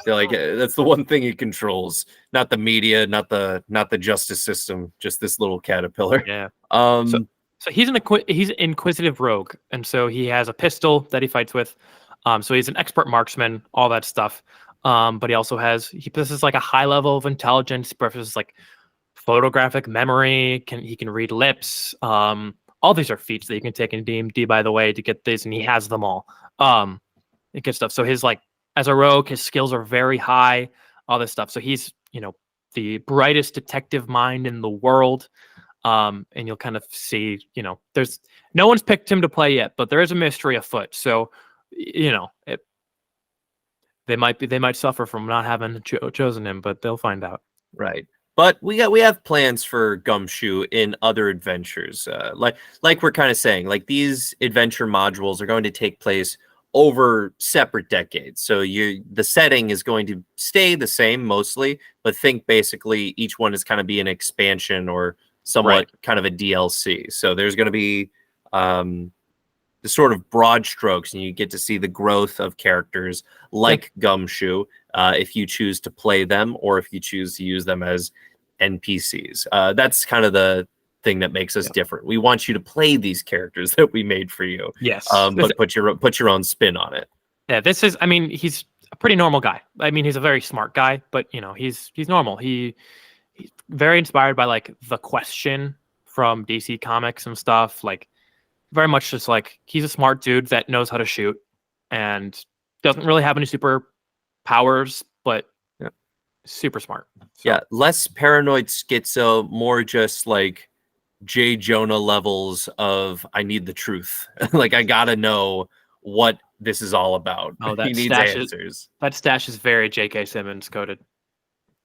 that's the one thing he controls. Not the media, not the justice system, just this little caterpillar. Yeah. So he's an inquisitive rogue, and so he has a pistol that he fights with. So he's an expert marksman, all that stuff. But he also he possesses like a high level of intelligence, possesses like photographic memory. He can read lips. All these are feats that you can take in D&D, by the way, to get these, and he has them all. It gets stuff. So his as a rogue, his skills are very high. All this stuff. So he's the brightest detective mind in the world. And you'll kind of see, there's no one's picked him to play yet, but there is a mystery afoot. So, they might suffer from not having chosen him, but they'll find out. Right. But we have plans for Gumshoe in other adventures. Like we're kind of saying, like these adventure modules are going to take place over separate decades. So the setting is going to stay the same mostly, but think basically each one is kind of be an expansion or somewhat kind of a DLC. So there's going to be the sort of broad strokes, and you get to see the growth of characters like Gumshoe if you choose to play them or if you choose to use them as NPCs. That's kind of the thing that makes us different. We want you to play these characters that we made for you. Yes. But put your own spin on it. Yeah, he's a pretty normal guy. I mean, he's a very smart guy, but he's normal. He's very inspired by like The Question from DC Comics and stuff. Like very much just like he's a smart dude that knows how to shoot and doesn't really have any super powers, but super smart. So. Yeah, less paranoid schizo, more just like J. Jonah levels of I need the truth. Like I gotta know what this is all about. Oh, he needs answers. That stash is very J.K. Simmons coded.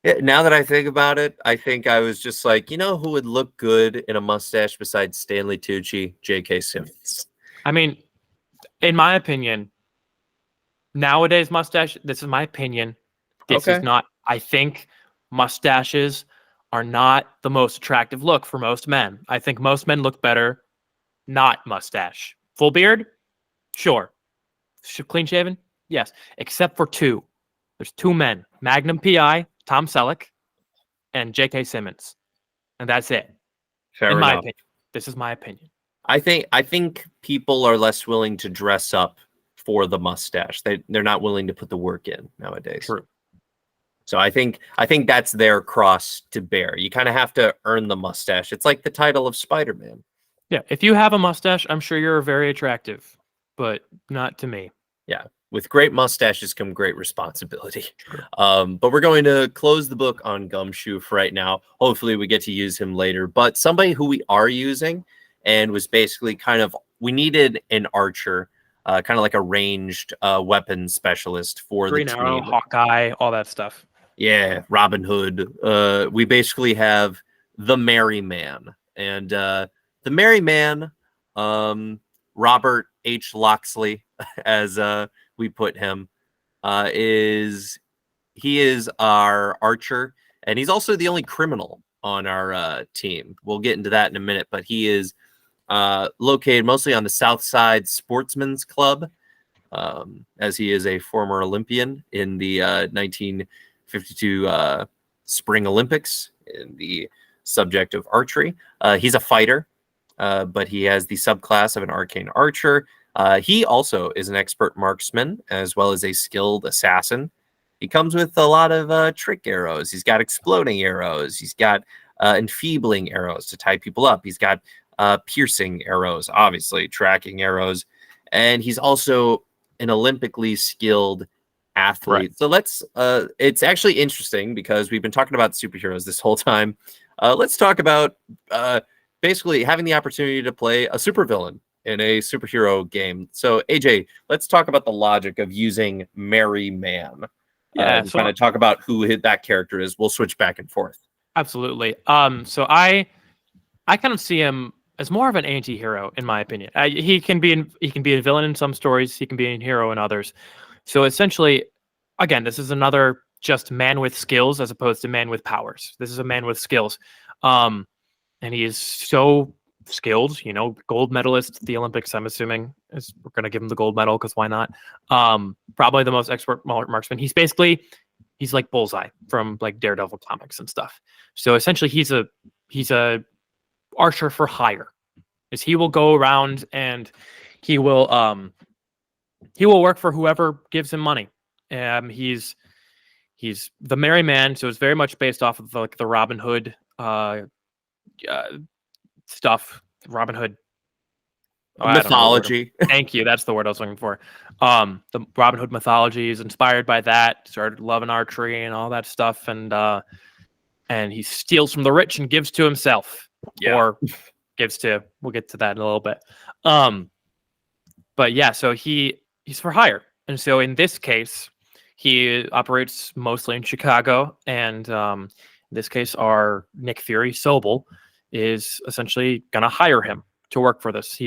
Yeah, now that I think about it, I think I was just like, who would look good in a mustache besides Stanley Tucci? J.K. Simmons. I mean, in my opinion, nowadays mustache. This is my opinion. This is not. I think mustaches are not the most attractive look for most men. I think most men look better not mustache. Full beard, sure. Clean shaven, yes. Except for 2. There's 2 men: Magnum PI, Tom Selleck, and J.K. Simmons, and that's it. Fair in enough. my opinion, this is my opinion. I think people are less willing to dress up for the mustache. They're not willing to put the work in nowadays. True. So I think that's their cross to bear. You kind of have to earn the mustache. It's like the title of Spider-Man. Yeah, if you have a mustache, I'm sure you're very attractive, but not to me. Yeah. With great mustaches come great responsibility. But we're going to close the book on Gumshoe for right now. Hopefully we get to use him later. But somebody who we are using and was basically we needed an archer, kind of like a ranged weapons specialist for Green the Arrow, team. Hawkeye, all that stuff. Yeah, Robin Hood. We basically have the Merry Man. And the Merry Man, Robert H. Loxley, as we put him, is our archer, and he's also the only criminal on our team. We'll get into that in a minute, but he is located mostly on the South Side Sportsman's Club, as he is a former Olympian in the 1952 Spring Olympics in the subject of archery. He's a fighter, but he has the subclass of an arcane archer. He also is an expert marksman as well as a skilled assassin. He comes with a lot of trick arrows. He's got exploding arrows. He's got enfeebling arrows to tie people up. He's got piercing arrows, obviously, tracking arrows. And he's also an Olympically skilled athlete. Right. So it's actually interesting because we've been talking about superheroes this whole time. Let's talk about basically having the opportunity to play a supervillain in a superhero game. So AJ, let's talk about the logic of using Merry Man. Yeah, kind of talk about who that character is. We'll switch back and forth. absolutely. So I kind of see him as more of an anti-hero, in my opinion. He can be a villain in some stories. He can be a hero in others. So essentially, again, this is another just man with skills as opposed to man with powers. This is a man with skills, and he is so skilled. Gold medalist at the Olympics. I'm assuming we're going to give him the gold medal because why not? Probably the most expert marksman. He's like Bullseye from like Daredevil comics and stuff. So essentially, he's a archer for hire. Is he will go around and he will work for whoever gives him money. He's the Merry Man, so it's very much based off of the Robin Hood stuff. Robin Hood mythology. Thank you. That's the word I was looking for. The Robin Hood mythology is inspired by that. Started loving archery and all that stuff, and he steals from the rich and gives to himself, or gives to. We'll get to that in a little bit. But yeah, so he's for hire, and so in this case, he operates mostly in Chicago, and in this case, our Nick Fury Sobel is essentially going to hire him to work for this.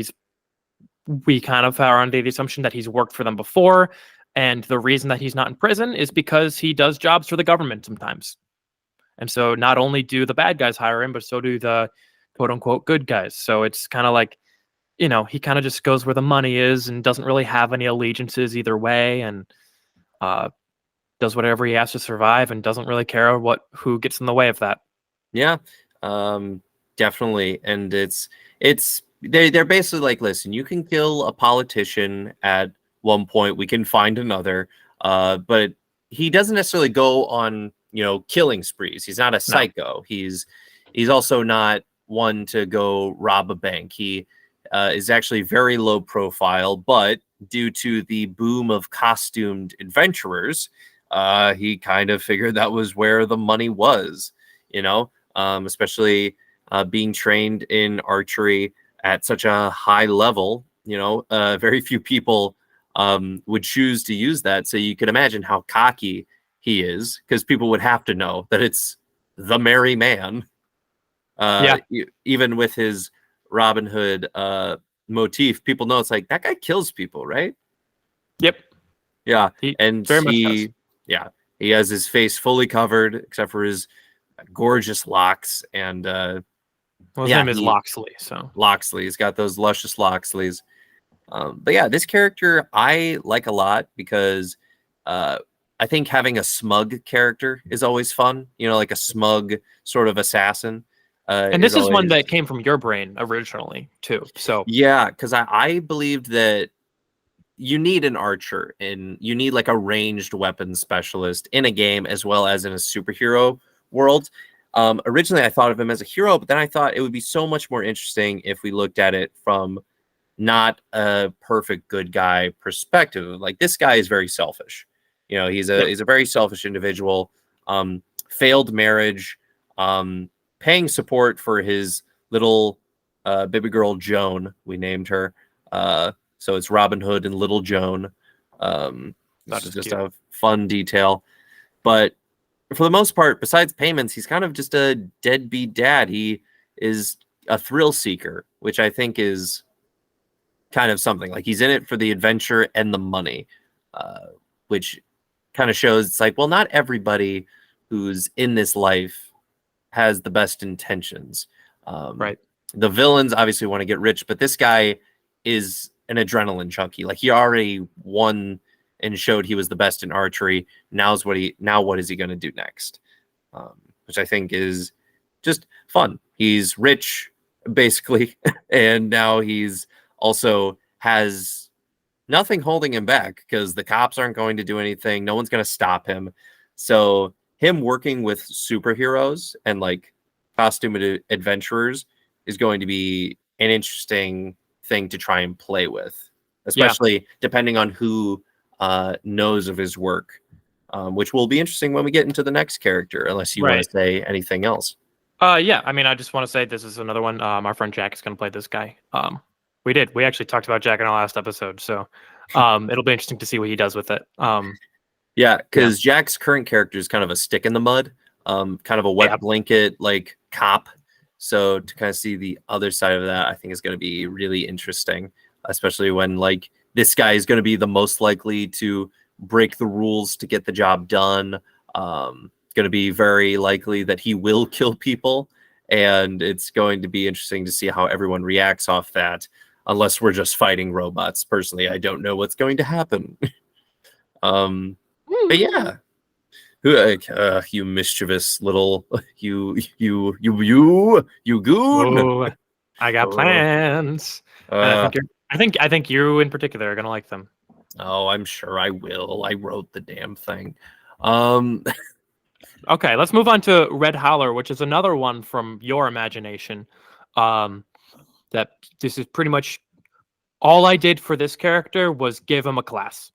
We kind of are under the assumption that he's worked for them before, and the reason that he's not in prison is because he does jobs for the government sometimes. And so not only do the bad guys hire him, but so do the quote unquote good guys. So it's kind of like, he kind of just goes where the money is and doesn't really have any allegiances either way, and does whatever he has to survive and doesn't really care who gets in the way of that. Yeah, definitely. And they're basically like, listen, you can kill a politician at one point, we can find another, but he doesn't necessarily go on killing sprees. He's not a psycho. No. He's also not one to go rob a bank. He is actually very low profile, but due to the boom of costumed adventurers, he kind of figured that was where the money was, especially being trained in archery at such a high level. Very few people would choose to use that. So you can imagine how cocky he is, because people would have to know that it's the Merry Man. Even with his Robin Hood motif, people know it's like, that guy kills people, right? Yep. Yeah. He has his face fully covered except for his gorgeous locks. And his name is Loxley. So Loxley, he's got those luscious Loxleys. But yeah, this character I like a lot because I think having a smug character is always fun. Like a smug sort of assassin. And this is one that came from your brain originally too. So yeah, because I believed that you need an archer and you need like a ranged weapon specialist in a game as well as in a superhero world. Originally, I thought of him as a hero, but then I thought it would be so much more interesting if we looked at it from not a perfect good guy perspective. Like this guy is very selfish. You know, he's a very selfish individual. Failed marriage, paying support for his little baby girl Joan. We named her. So it's Robin Hood and Little Joan. This is just a fun detail. But for the most part, besides payments, he's kind of just a deadbeat dad. He is a thrill seeker, which I think is kind of something. Like he's in it for the adventure and the money, which kind of shows it's like, well, not everybody who's in this life has the best intentions. Right. The villains obviously want to get rich, but this guy is an adrenaline junkie. Like he already won and showed he was the best in archery. Now what is he going to do next? Which I think is just fun. He's rich basically, and now he's also has nothing holding him back because the cops aren't going to do anything. No one's going to stop him. So him working with superheroes and like costumed adventurers is going to be an interesting thing to try and play with, especially depending on who knows of his work, which will be interesting when we get into the next character, unless you want to say anything else. Yeah, I mean, I just want to say this is another one. Our friend Jack is going to play this guy. We actually talked about Jack in our last episode, so it'll be interesting to see what he does with it. Yeah, because Jack's current character is kind of a stick in the mud, kind of a wet blanket like cop. So to kind of see the other side of that, I think is going to be really interesting, especially when like this guy is going to be the most likely to break the rules to get the job done. Going to be very likely that he will kill people, and it's going to be interesting to see how everyone reacts off that. Unless we're just fighting robots. Personally, I don't know what's going to happen. But yeah, you mischievous little you goon. Ooh, I got plans. I think you in particular are gonna like them. Oh, I'm sure I will. I wrote the damn thing. Okay, let's move on to Red Howler, which is another one from your imagination. That this is pretty much all I did for this character was give him a class.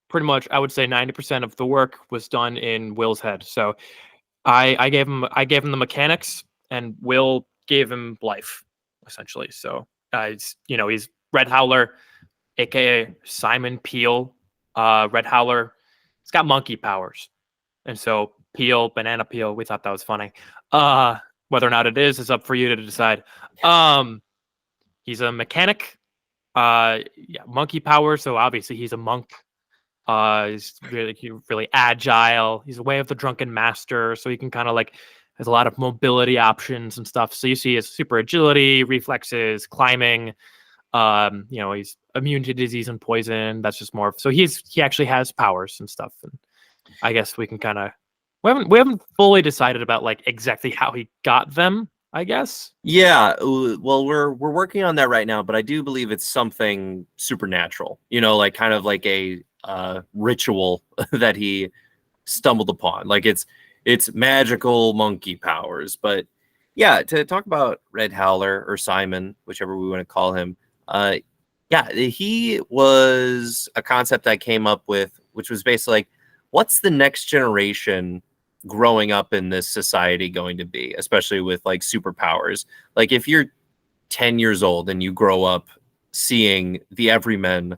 Pretty much, I would say 90% of the work was done in Will's head. So I gave him the mechanics, and Will gave him life, essentially. So he's Red Howler, aka Simon Peel. Red Howler, he's got monkey powers, and so banana peel. We thought that was funny. Whether or not it is up for you to decide. He's a mechanic. Monkey power. So obviously he's a monk. He's really agile. He's a way of the drunken master. So he can kind of like has a lot of mobility options and stuff. So you see his super agility, reflexes, climbing. He's immune to disease and poison. That's just more. So he actually has powers and stuff. And I guess we can kind of we haven't fully decided about like exactly how he got them, I guess. Yeah, well, we're working on that right now, but I do believe it's something supernatural. Like kind of like a ritual that he stumbled upon. Like it's magical monkey powers. But yeah, to talk about Red Howler or Simon, whichever we want to call him, he was a concept I came up with, which was basically like, what's the next generation growing up in this society going to be, especially with like superpowers? Like if you're 10 years old and you grow up seeing the Everymen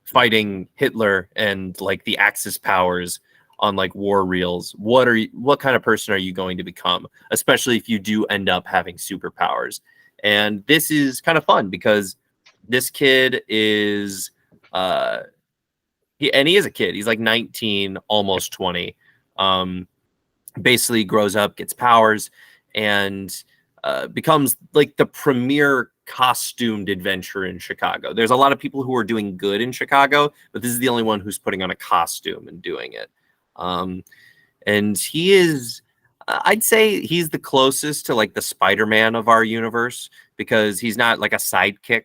fighting Hitler and like the Axis powers on like war reels, what kind of person are you going to become, especially if you do end up having superpowers? And this is kind of fun because this kid is he is a kid. He's like 19, almost 20. Basically grows up, gets powers, and becomes like the premier costumed adventurer in Chicago. There's a lot of people who are doing good in Chicago, but this is the only one who's putting on a costume and doing it. And he is I'd say he's the closest to like the Spider-Man of our universe because he's not like a sidekick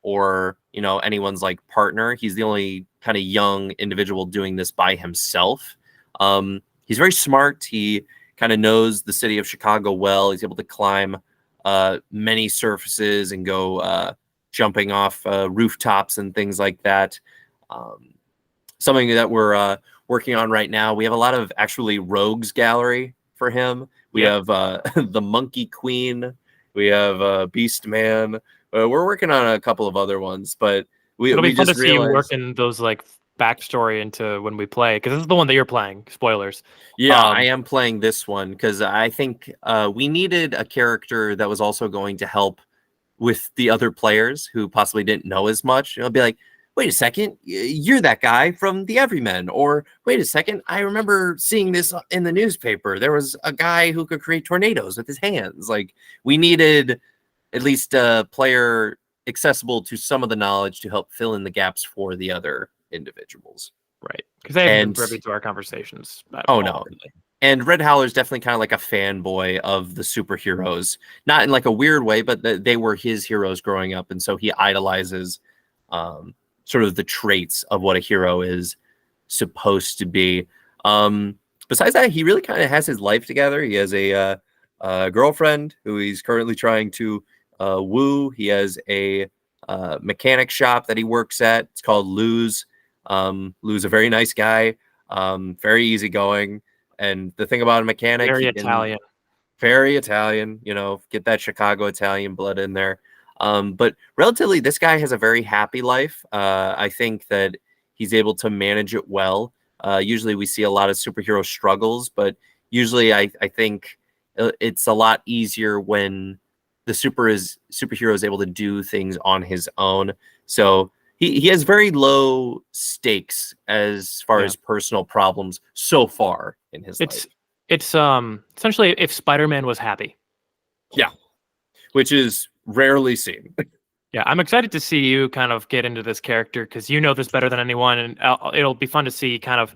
or, anyone's like partner. He's the only kind of young individual doing this by himself. He's very smart. He kind of knows the city of Chicago well. He's able to climb many surfaces and go jumping off rooftops and things like that. Something that we're working on right now. We have a lot of actually rogues gallery for him. We have the Monkey Queen. We have Beast Man. We're working on a couple of other ones, but It'll be we fun to just see you realized. working those like backstory into when we play, because this is the one that you're playing. Spoilers. Yeah, I am playing this one because I think we needed a character that was also going to help with the other players who possibly didn't know as much. Be like, wait a second, you're that guy from the Everyman. Or wait a second, I remember seeing this in the newspaper. There was a guy who could create tornadoes with his hands. Like, we needed at least a player accessible to some of the knowledge to help fill in the gaps for the other individuals. Right. Because they haven't been privy to our conversations. No. Really. And Red Howler is definitely kind of like a fanboy of the superheroes. Not in like a weird way, but they were his heroes growing up. And so he idolizes sort of the traits of what a hero is supposed to be. Besides that, he really kind of has his life together. He has a girlfriend who he's currently trying to woo. He has a mechanic shop that he works at. It's called Lou's. Lou's a very nice guy, very easygoing. And the thing about a mechanic, very Italian, get that Chicago Italian blood in there. But relatively, this guy has a very happy life. I think that he's able to manage it well. Usually we see a lot of superhero struggles, but usually I think it's a lot easier when the superhero is able to do things on his own. So he has very low stakes as far as personal problems so far in his life. It's essentially if Spider-Man was happy. Yeah, which is rarely seen. Yeah, I'm excited to see you kind of get into this character because you know this better than anyone, and it'll be fun to see kind of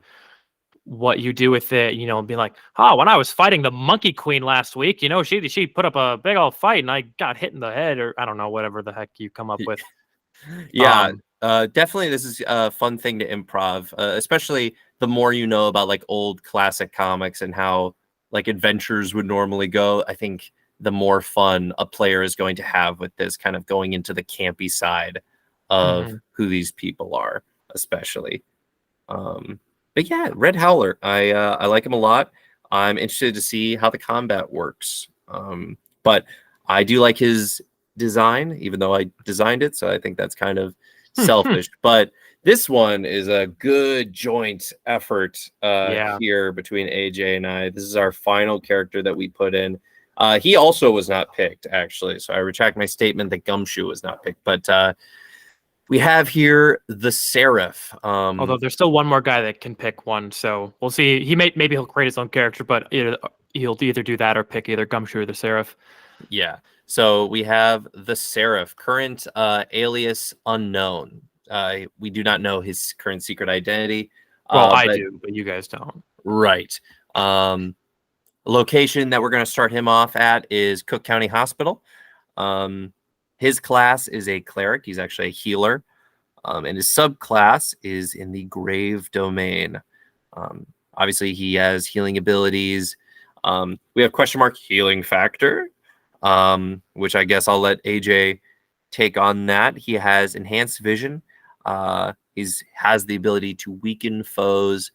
what you do with it, and be like, oh, when I was fighting the Monkey Queen last week, she put up a big old fight and I got hit in the head, or I don't know, whatever the heck you come up with. Yeah, definitely this is a fun thing to improv, especially the more you know about like old classic comics and how like adventures would normally go. I think the more fun a player is going to have with this, kind of going into the campy side of who these people are, especially. But yeah, Red Howler, I like him a lot. I'm interested to see how the combat works. But I do like his design, even though I designed it, so I think that's kind of selfish. But this one is a good joint effort here between AJ and I. This is our final character that we put in. He also was not picked, actually, so I retract my statement that Gumshoe was not picked. But we have here the Seraph. Although there's still one more guy that can pick one, so we'll see. Maybe he'll create his own character, but he'll either do that or pick either Gumshoe or the Seraph. Yeah. So we have the Seraph, current alias unknown. We do not know his current secret identity. Well, I do, but you guys don't. Right. Location that we're going to start him off at is Cook County Hospital. His class is a cleric. He's actually a healer. And his subclass is in the Grave Domain. Obviously, he has healing abilities. We have question mark healing factor, which I guess I'll let AJ take on that. He has enhanced vision. He has the ability to weaken foes,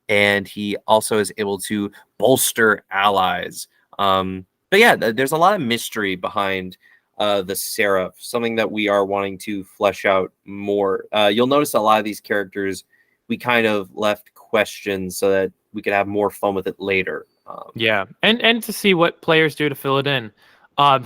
and he also is able to bolster allies. But yeah, there's a lot of mystery behind the Seraph, something that we are wanting to flesh out more. You'll notice a lot of these characters, we kind of left questions so that we could have more fun with it later. Yeah, and to see what players do to fill it in.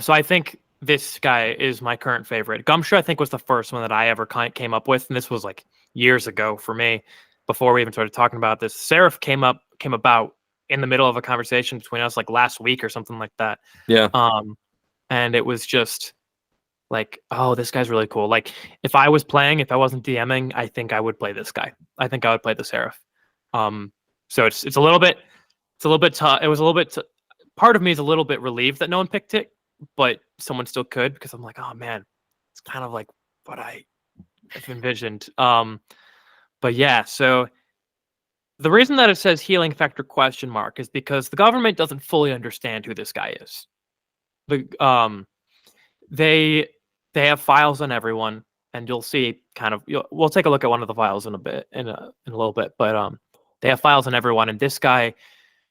So I think this guy is my current favorite. Gumshoe, I think, was the first one that I ever came up with, and this was like years ago for me, before we even started talking about this. Seraph came about in the middle of a conversation between us, like last week or something like that. Yeah. And it was just like, oh, this guy's really cool. Like, if I wasn't DMing, I think I would play this guy. I think I would play the Seraph. So it's a little bit tough. It was a little bit part of me is a little bit relieved that no one picked it, but someone still could, because I'm like, oh man, it's kind of like what I have envisioned. But yeah, so the reason that it says healing factor question mark is because the government doesn't fully understand who this guy is. The they have files on everyone, and you'll see kind of we'll take a look at one of the files in a little bit, but they have files on everyone, and this guy,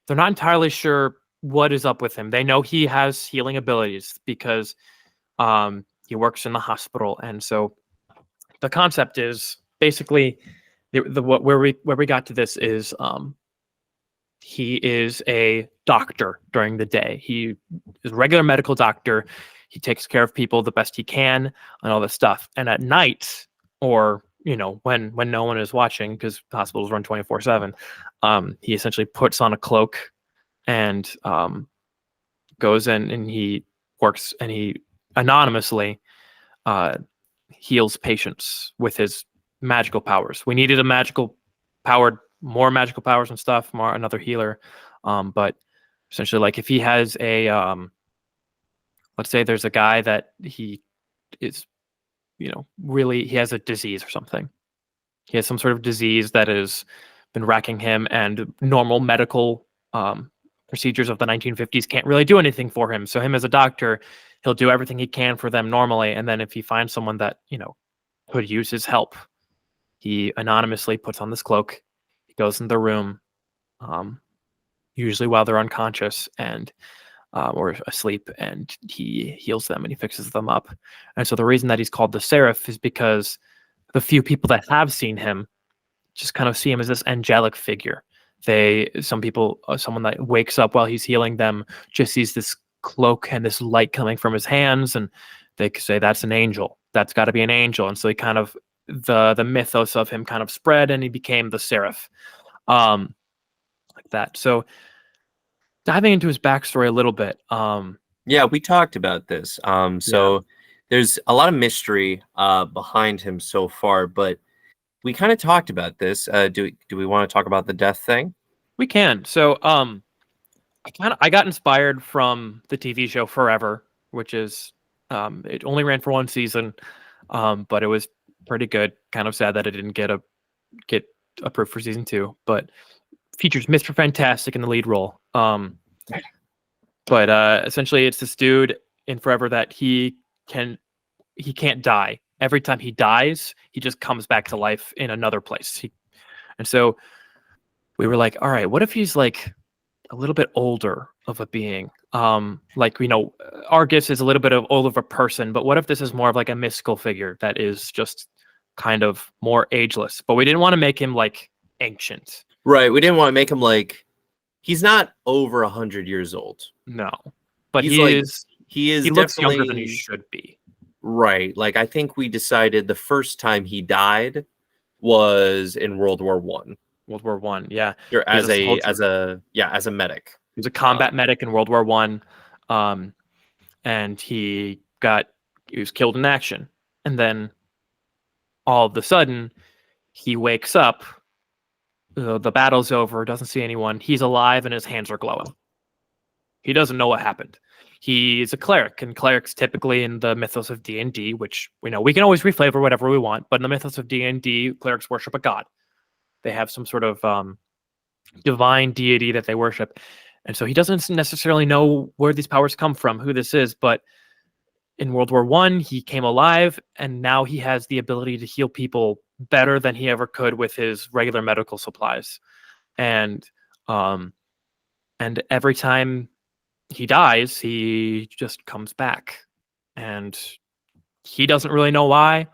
they're not entirely sure what is up with him. They know he has healing abilities because he works in the hospital, and so the concept is basically where we got to this is he is a doctor during the day. He is a regular medical doctor. He takes care of people the best he can and all this stuff. And at night, or when no one is watching, because hospitals run 24/7, he essentially puts on a cloak and goes in and he works, and he anonymously heals patients with his magical powers. We needed more magical powers and stuff, another healer. But essentially, like, if he has a let's say there's a guy that he is, really, he has a disease or something. He has some sort of disease that has been racking him, and normal medical procedures of the 1950s can't really do anything for him. So him as a doctor, he'll do everything he can for them normally, and then if he finds someone that could use his help, he anonymously puts on this cloak. He goes in the room, usually while they're unconscious and or asleep, and he heals them and he fixes them up. And so the reason that he's called the Seraph is because the few people that have seen him just kind of see him as this angelic figure. Some people, someone that wakes up while he's healing them, just sees this cloak and this light coming from his hands, and they say that's an angel. That's got to be an angel. And so he kind of, the mythos of him kind of spread, and he became the Seraph, like that. So diving into his backstory a little bit. Yeah, we talked about this. So there's a lot of mystery behind him so far, but we kind of talked about this. Do we want to talk about the death thing? We can. So I got inspired from the TV show Forever, which is it only ran for one season, but it was pretty good. Kind of sad that it didn't get approved for season 2, but features Mr. Fantastic in the lead role. But essentially, it's this dude in Forever that he can't die. Every time he dies, he just comes back to life in another place. And so we were like, all right, what if he's like a little bit older of a being? Like, Argus is a little bit older of a person, but what if this is more of like a mystical figure that is just kind of more ageless? But we didn't want to make him like ancient. Right. We didn't want to make him like, he's not over 100 years old. No, but he looks younger than he should be. Right. Like, I think we decided the first time he died was in World War I. World War I, yeah. As a medic. He was a combat medic in World War I. And he was killed in action. And then all of a sudden he wakes up. The battle's over, doesn't see anyone. He's alive and his hands are glowing. He doesn't know what happened. He's a cleric, and clerics typically in the mythos of D&D, which we can always reflavor whatever we want, but in the mythos of D&D, clerics worship a god. They have some sort of divine deity that they worship. And so he doesn't necessarily know where these powers come from, who this is, but in World War I, he came alive, and now he has the ability to heal people better than he ever could with his regular medical supplies. And every time he dies, he just comes back, and he doesn't really know why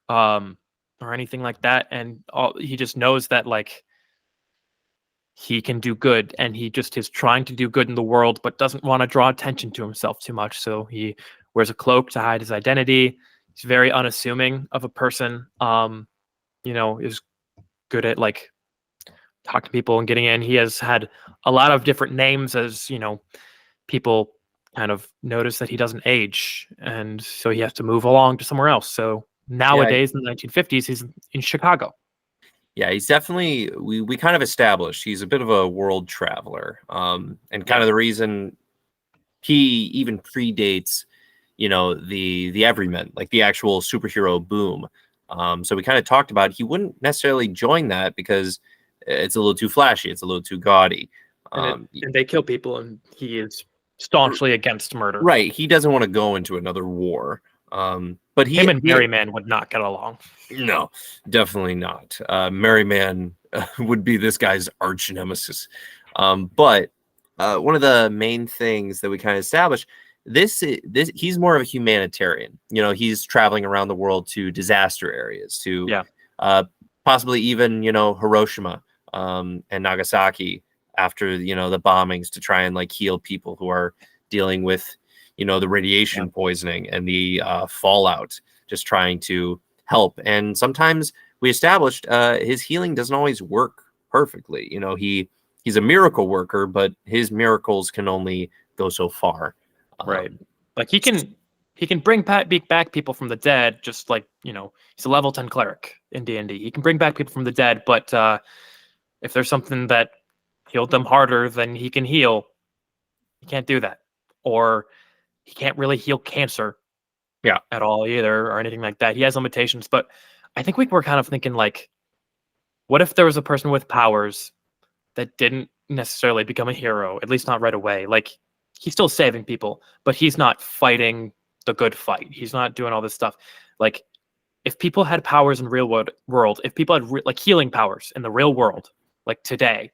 or anything like that. And he just knows that, like, he can do good, and he just is trying to do good in the world, but doesn't want to draw attention to himself too much. So he wears a cloak to hide his identity. He's very unassuming of a person. Is good at like talking to people and getting in. He has had a lot of different names, as people kind of notice that he doesn't age, and so he has to move along to somewhere else. So nowadays, in the 1950s, he's in Chicago. Yeah, he's definitely, we kind of established he's a bit of a world traveler. And kind of the reason he even predates, the Everyman, like the actual superhero boom. So we kind of talked about he wouldn't necessarily join that because it's a little too flashy, it's a little too gaudy. And they kill people, and he is staunchly against murder. Right, he doesn't want to go into another war. But him and Merryman would not get along. No, definitely not. Merryman would be this guy's arch nemesis. But one of the main things that we kind of established, this he's more of a humanitarian. He's traveling around the world to disaster areas, to possibly even Hiroshima and Nagasaki after the bombings, to try and like heal people who are dealing with the radiation poisoning and the fallout, just trying to help. And sometimes we established his healing doesn't always work perfectly. He's a miracle worker, but his miracles can only go so far. Right. Like he can bring back people from the dead, just like, he's a level 10 cleric in D&D. He can bring back people from the dead, but if there's something that healed them harder than he can heal, he can't do that. Or he can't really heal cancer at all either, or anything like that. He has limitations, but I think we were kind of thinking, like, what if there was a person with powers that didn't necessarily become a hero, at least not right away? Like, he's still saving people, but he's not fighting the good fight. He's not doing all this stuff. Like, if people had powers in the real world, if people had like healing powers in the real world, like today,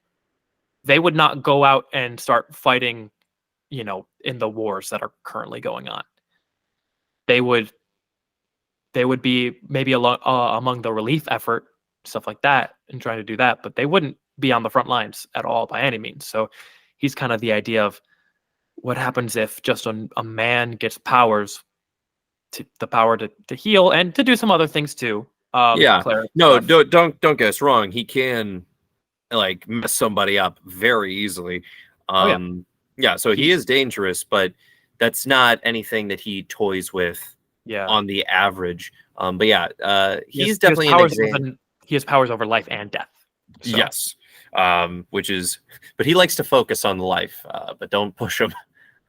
they would not go out and start fighting, in the wars that are currently going on. They would be maybe among the relief effort, stuff like that, and trying to do that, but they wouldn't be on the front lines at all by any means. So he's kind of the idea of what happens if just a man gets the power to heal and to do some other things too. No, don't get us wrong. He can like mess somebody up very easily. So he is dangerous, but that's not anything that he toys with on the average. He's definitely he has powers over life and death. So. Yes. But he likes to focus on the life, but don't push him.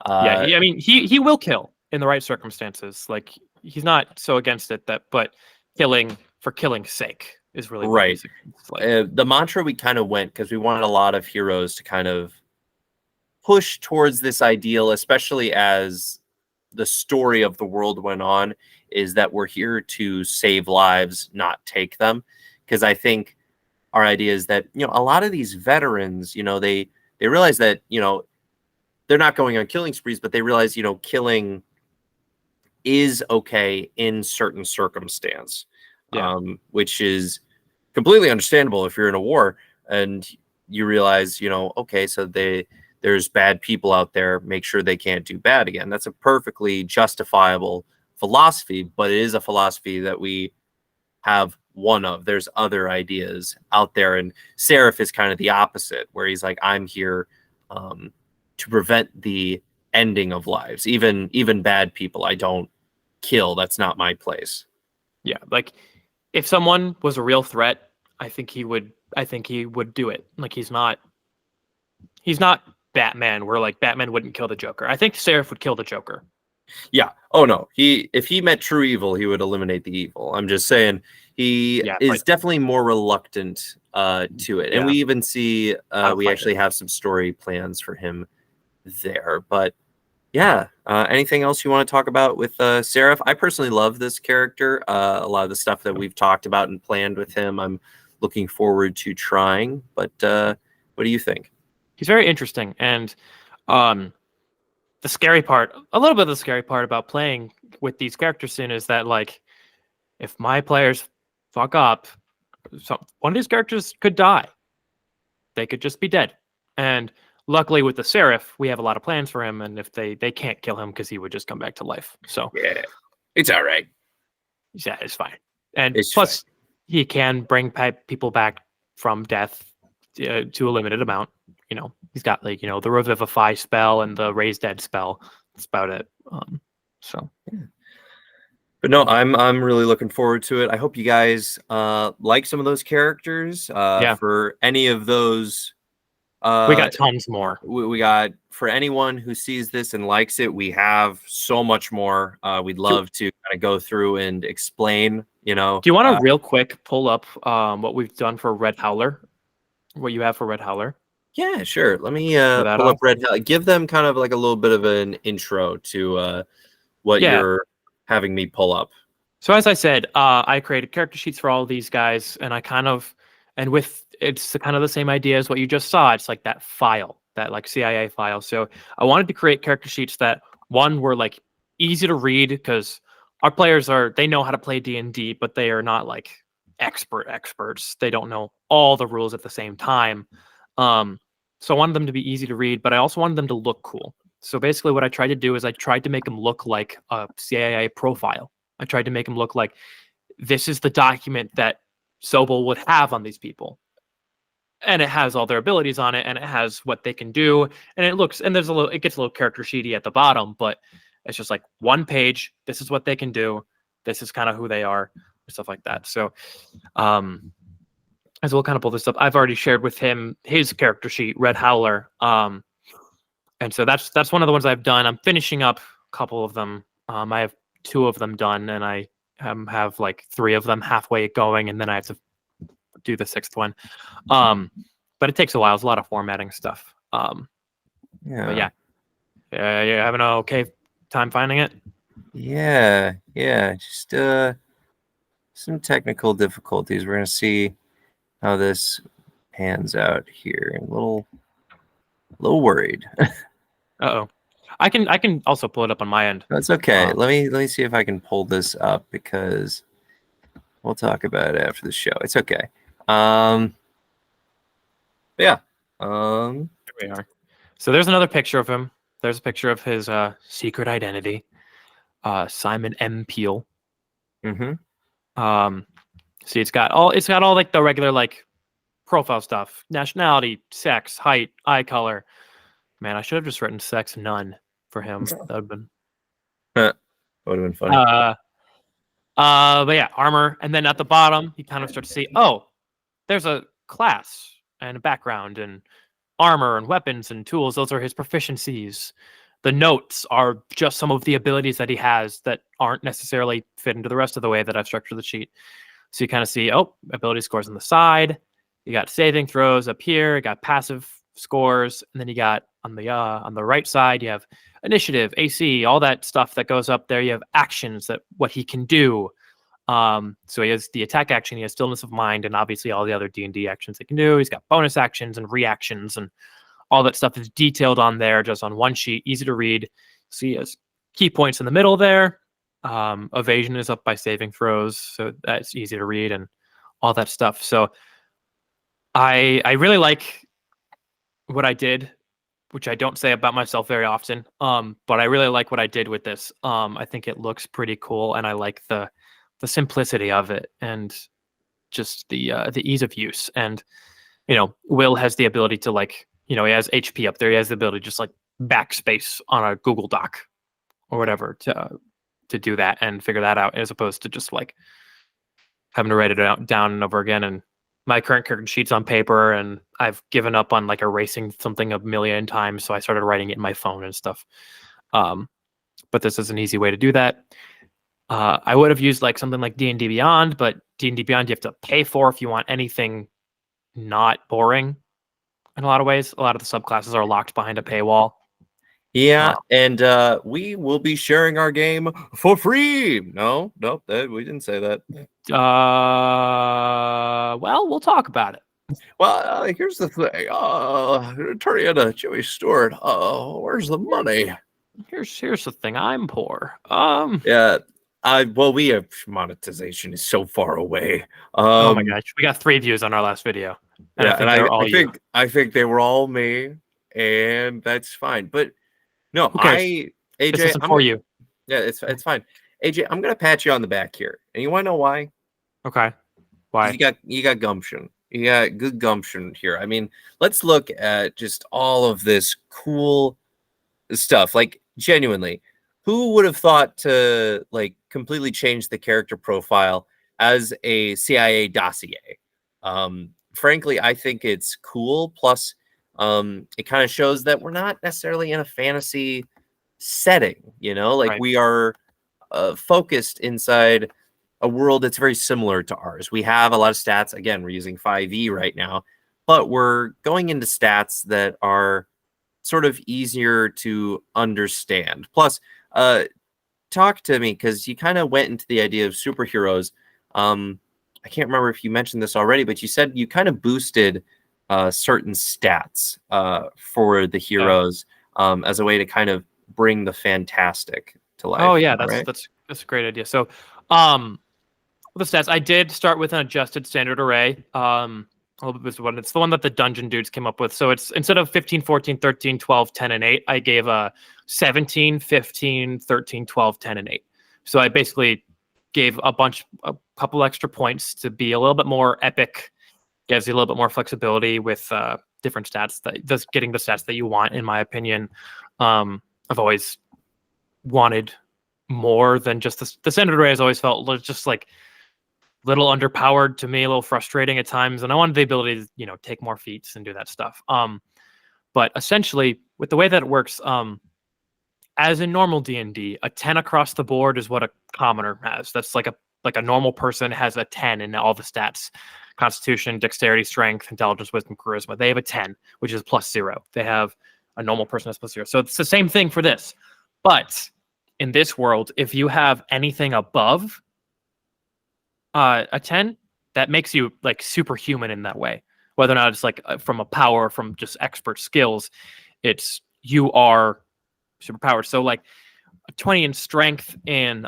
He will kill in the right circumstances. Like, he's not so against it but killing for killing's sake is really right. Like. The mantra we kind of went, because we wanted a lot of heroes to kind of push towards this ideal, especially as the story of the world went on, is that we're here to save lives, not take them. Because I think our idea is that, a lot of these veterans, they realize that, they're not going on killing sprees, but they realize, killing is okay in certain circumstance, which is completely understandable if you're in a war and you realize, okay, so there's bad people out there, make sure they can't do bad again. That's a perfectly justifiable philosophy, but it is a philosophy that we have one of. There's other ideas out there, and Seraph is kind of the opposite, where he's like, I'm here to prevent the ending of lives. Even bad people, I don't kill. That's not my place. Yeah, like if someone was a real threat, I think he would do it. Like, he's not Batman, where like Batman wouldn't kill the Joker. I think Seraph would kill the Joker. Yeah. Oh no. If he met true evil, he would eliminate the evil. I'm just saying he is definitely more reluctant to it. And we even see we actually have some story plans for him there. But anything else you want to talk about with Seraph? I personally love this character. A lot of the stuff that we've talked about and planned with him, I'm looking forward to trying. But what do you think? He's very interesting, and a little bit of the scary part about playing with these characters soon is that, like, if my players fuck up, one of these characters could die. They could just be dead. And luckily with the Seraph, we have a lot of plans for him, and if they can't kill him because he would just come back to life. So it's all right. Yeah, it's fine. And plus, he can bring people back from death to a limited amount. He's got like, the Revivify spell and the Raise Dead spell. That's about it. But no, I'm really looking forward to it. I hope you guys like some of those characters. For any of those We got tons more. We got, for anyone who sees this and likes it, we have so much more. We'd love to kind of go through and explain, Do you want to real quick pull up what we've done for Red Howler? What you have for Red Howler? Yeah, sure. Let me pull up Red Howler. Give them kind of like a little bit of an intro to what you're having me pull up. So as I said, I created character sheets for all of these guys, and it's kind of the same idea as what you just saw. It's like that file, that like CIA file. So I wanted to create character sheets that, one, were like easy to read, because our players they know how to play D&D, but they are not like experts. They don't know all the rules at the same time. So I wanted them to be easy to read, but I also wanted them to look cool. So basically what I tried to do is I tried to make them look like a CIA profile. I tried to make them look like this is the document that Sobel would have on these people. And it has all their abilities on it, and it has what they can do. And it gets a little character sheety at the bottom, but it's just like one page. This is what they can do. This is kind of who they are, stuff like that. So, as we'll kind of pull this up, I've already shared with him his character sheet, Red Howler. And so that's one of the ones I've done. I'm finishing up a couple of them. I have 2 of them done, and I have like 3 of them halfway going, and then I have to do the 6th one. But it takes a while. It's a lot of formatting stuff. But yeah. You're having a okay time finding it? Yeah. Just some technical difficulties. We're gonna see how this pans out here. A little worried. Uh-oh. I can also pull it up on my end. That's okay. Let me see if I can pull this up, because we'll talk about it after the show. It's okay. Yeah. Here we are. So there's another picture of him. There's a picture of his secret identity, Simon M. Peel. Mm-hmm. See, it's got all like the regular like profile stuff: nationality, sex, height, eye color. Man, I should have just written sex none for him. That would have been funny. But yeah, armor, and then at the bottom you kind of start to see, oh, there's a class and a background and armor and weapons and tools. Those are his proficiencies. The notes are just some of the abilities that he has that aren't necessarily fit into the rest of the way that I've structured the sheet. So you kind of see, oh, ability scores on the side. You got saving throws up here. You got passive scores, and then you got on the right side, you have initiative, AC, all that stuff that goes up there. You have actions, that what he can do. So he has the attack action, he has stillness of mind, and obviously all the other D&D actions he can do. He's got bonus actions and reactions, and all that stuff is detailed on there, just on one sheet, easy to read. So he has key points in the middle there. Evasion is up by saving throws, so that's easy to read, and all that stuff. So I really like what I did, which I don't say about myself very often. But I really like what I did with this. I think it looks pretty cool, and I like the simplicity of it, and just the ease of use. And Will has the ability to, like, he has HP up there. He has the ability to just like backspace on a Google Doc or whatever to do that and figure that out, as opposed to just like having to write it out down and over again. And my current character sheet's on paper, and I've given up on like erasing something a million times, so I started writing it in my phone and stuff. But this is an easy way to do that. I would have used like something like D&D Beyond, but D&D Beyond you have to pay for if you want anything not boring. In a lot of ways, a lot of the subclasses are locked behind a paywall. Yeah, and we will be sharing our game for free. No, we didn't say that. Well, we'll talk about it. Well, here's the thing. Turn into Jimmy Stewart. Where's the money? Here's the thing. I'm poor. Yeah. We have monetization is so far away. Oh my gosh, we got 3 views on our last video. And I think they were all me, and that's fine. But no, AJ, this isn't for you. Yeah, it's fine. AJ, I'm gonna pat you on the back here, and you want to know why? Okay, why? You got gumption. You got good gumption here. I mean, let's look at just all of this cool stuff. Like, genuinely, who would have thought to like completely change the character profile as a CIA dossier? Frankly, I think it's cool. Plus, it kind of shows that we're not necessarily in a fantasy setting, like Right. we are focused inside a world that's very similar to ours. We have a lot of stats. Again, we're using 5e right now, but we're going into stats that are sort of easier to understand. Plus, talk to me, because you kind of went into the idea of superheroes. I can't remember if you mentioned this already, but you said you kind of boosted certain stats for the heroes as a way to kind of bring the fantastic to life. Oh yeah, Am I right? that's a great idea. So, the stats, I did start with an adjusted standard array. A little bit boosted one. It's the one that the dungeon dudes came up with. So it's instead of 15, 14, 13, 12, 10, and 8, I gave a 17, 15, 13, 12, 10, and 8. So I basically gave a couple extra points to be a little bit more epic. Gives you a little bit more flexibility with different stats, getting the stats that you want, in my opinion. I've always wanted more than just the standard array. Has always felt just like little underpowered to me, a little frustrating at times, and I wanted the ability to take more feats and do that stuff. But essentially, with the way that it works, as in normal D&D, a 10 across the board is what a commoner has. That's like a normal person has a 10 in all the stats: Constitution, Dexterity, Strength, Intelligence, Wisdom, Charisma. They have a 10, which is +0. They have a normal person has +0. So it's the same thing for this, but in this world, if you have anything above a 10, that makes you like superhuman in that way. Whether or not it's like from a power or from just expert skills, you are superpowered. So like a 20 in strength in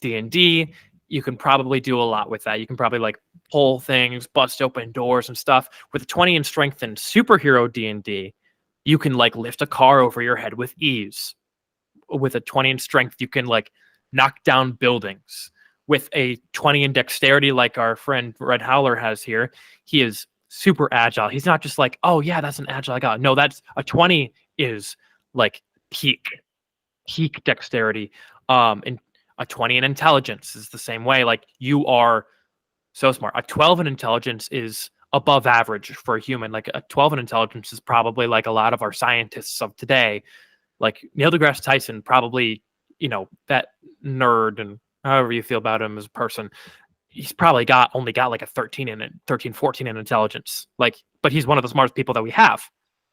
D&D, you can probably do a lot with that. You can probably like pull things, bust open doors and stuff. With a 20 in strength in superhero D&D, you can like lift a car over your head with ease. With a 20 in strength, you can like knock down buildings. With a 20 in dexterity, like our friend Red Howler has here, he is super agile. He's not just like, oh yeah, that's an agile guy. No, that's a 20 is like peak dexterity. And a 20 in intelligence is the same way. Like you are so smart. A 12 in intelligence is above average for a human. Like a 12 in intelligence is probably like a lot of our scientists of today. Like Neil deGrasse Tyson, probably, that nerd, and however you feel about him as a person, he's probably only got like a 13, 14 in intelligence. Like, but he's one of the smartest people that we have.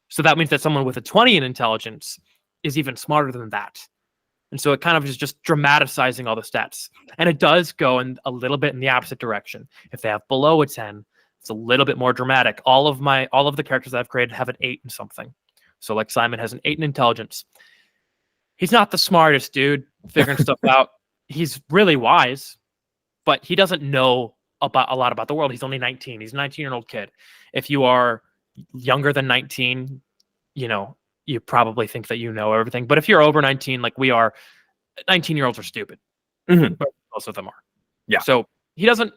So that means that someone with a 20 in intelligence is even smarter than that. And so it kind of is just dramatizing all the stats. And it does go in a little bit in the opposite direction. If they have below a 10, it's a little bit more dramatic. All of the characters that I've created have an 8 in something. So like Simon has an 8 in intelligence. He's not the smartest dude figuring stuff out. He's really wise, but he doesn't know a lot about the world. He's only 19. He's a 19-year-old kid. If you are younger than 19, you probably think that you know everything. But if you're over 19, like we are, 19-year-olds are stupid. Mm-hmm. Most of them are. Yeah. So he doesn't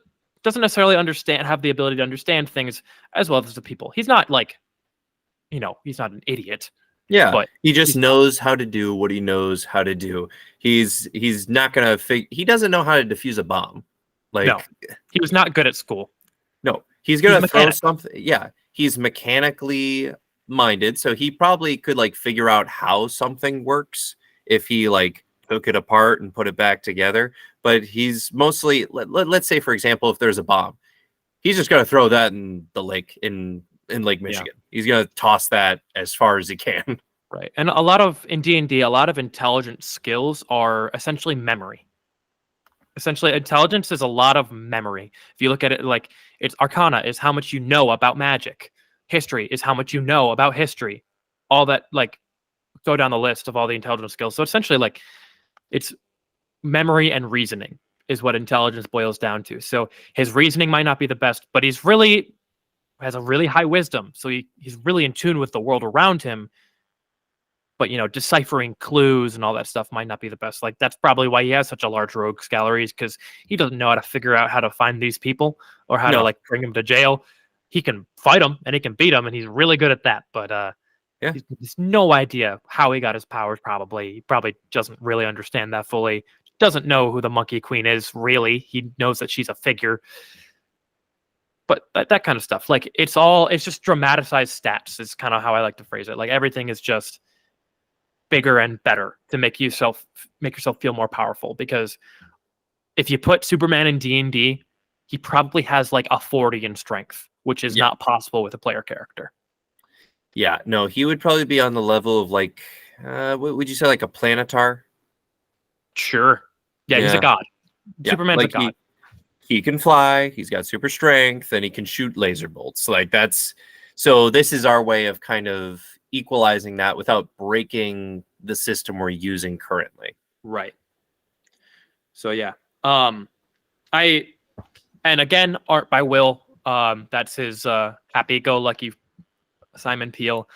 necessarily have the ability to understand things as well as the people. He's not like, he's not an idiot. Yeah, but he just knows how to do what he knows how to do. He's not gonna he doesn't know how to defuse a bomb. Like, no, he was not good at school. No, he's gonna throw something. Yeah, he's mechanically minded, so he probably could like figure out how something works if he like took it apart and put it back together. But he's mostly let's say, for example, if there's a bomb, he's just gonna throw that in the lake in Lake Michigan. Yeah. He's gonna toss that as far as he can. Right. And in D&D, a lot of intelligence skills are essentially memory. Essentially, intelligence is a lot of memory. If you look at it, like, it's Arcana is how much you know about magic. History is how much you know about history. All that, like, go down the list of all the intelligence skills. So essentially, like, it's memory and reasoning is what intelligence boils down to. So his reasoning might not be the best, but he's really has a really high wisdom. So he's really in tune with the world around him. But, deciphering clues and all that stuff might not be the best. Like, that's probably why he has such a large rogues gallery, because he doesn't know how to figure out how to find these people or how to, like, bring them to jail. He can fight them and he can beat them, and he's really good at that. But he's no idea how he got his powers, probably. He probably doesn't really understand that fully. Doesn't know who the Monkey Queen is, really. He knows that she's a figure. but that kind of stuff. Like it's just dramatized stats is kind of how I like to phrase it. Like everything is just bigger and better to make yourself feel more powerful. Because if you put Superman in D&D, he probably has like a 40 in strength, which is not possible with a player character. Yeah, no, he would probably be on the level of like, what would you say, like a Planetar? Sure. Yeah, he's a god. Yeah, Superman's like a god. He can fly, he's got super strength, and he can shoot laser bolts. Like so this is our way of kind of equalizing that without breaking the system we're using currently. Right. So yeah. And again, art by Will. That's his happy-go-lucky Simon Peel.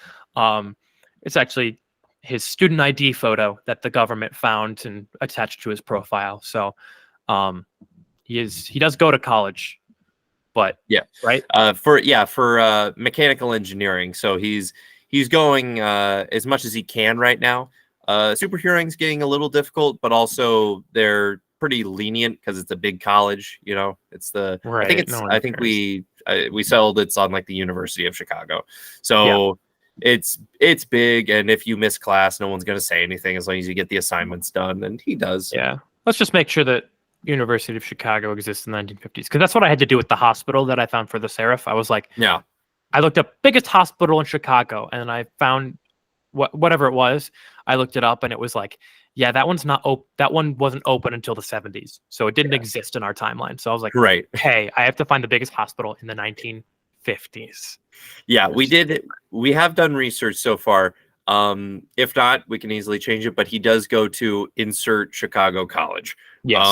It's actually his student ID photo that the government found and attached to his profile. So he does go to college, but right. For mechanical engineering. So he's going as much as he can right now. Superheroing's getting a little difficult, but also they're pretty lenient because it's a big college. You know, it's the right. I think we settled it's on like the University of Chicago. So it's big, and if you miss class, no one's gonna say anything as long as you get the assignments done, and he does. Yeah. Let's just make sure that University of Chicago exists in the 1950s, because that's what I had to do with the hospital that I found for the Seraph. I was like, I looked up biggest hospital in Chicago, and I found whatever it was. I looked it up, and it was like, yeah, that one's not that one wasn't open until the 70s, so it didn't exist in our timeline. So I was like, right, hey, I have to find the biggest hospital in the 1950s. Yeah, we have done research so far. If not, we can easily change it, but he does go to insert Chicago College. Yes.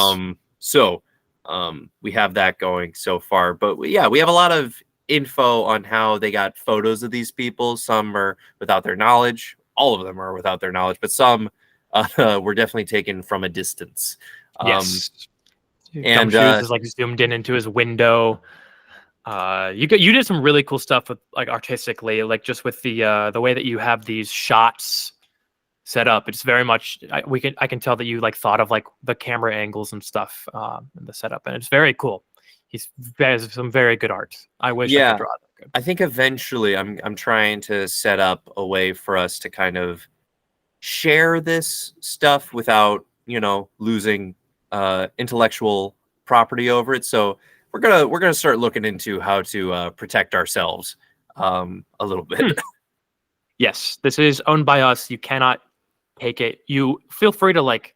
We have that going so far, but we have a lot of info on how they got photos of these people. Some are without their knowledge. All of them are without their knowledge, but some were definitely taken from a distance. Yes. And Shoes is like zoomed in into his window. You did some really cool stuff with like artistically, like just with the way that you have these shots set up. It's very much I can tell that you like thought of like the camera angles and stuff in the setup, and it's very cool. He has some very good art. I wish I could draw that good. I think eventually I'm trying to set up a way for us to kind of share this stuff without, losing intellectual property over it. So we're gonna start looking into how to protect ourselves a little bit. Yes, this is owned by us. You cannot take it. You feel free to like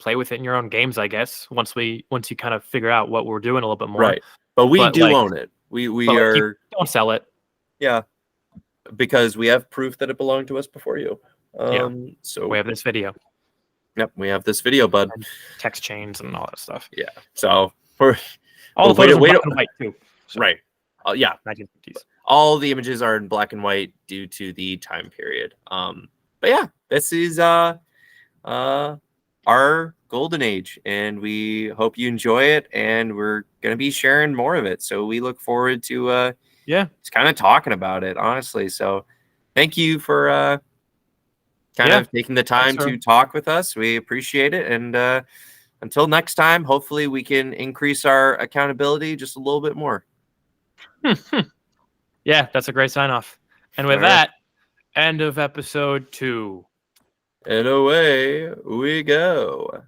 play with it in your own games, I guess. Once you kind of figure out what we're doing a little bit more, right? But we do own it. We are don't sell it. Yeah, because we have proof that it belonged to us before you. So we have this video. Yep, we have this video, bud. And text chains and all that stuff. Yeah. So for all the photos are black and white too. So. Right. 1950s. All the images are in black and white due to the time period. But yeah, this is our golden age, and we hope you enjoy it. And we're gonna be sharing more of it. So we look forward to just kind of talking about it, honestly. So thank you for kind of taking the time to talk with us. We appreciate it. And until next time, hopefully we can increase our accountability just a little bit more. Yeah, that's a great sign off. And with that, end of episode 2. And away we go.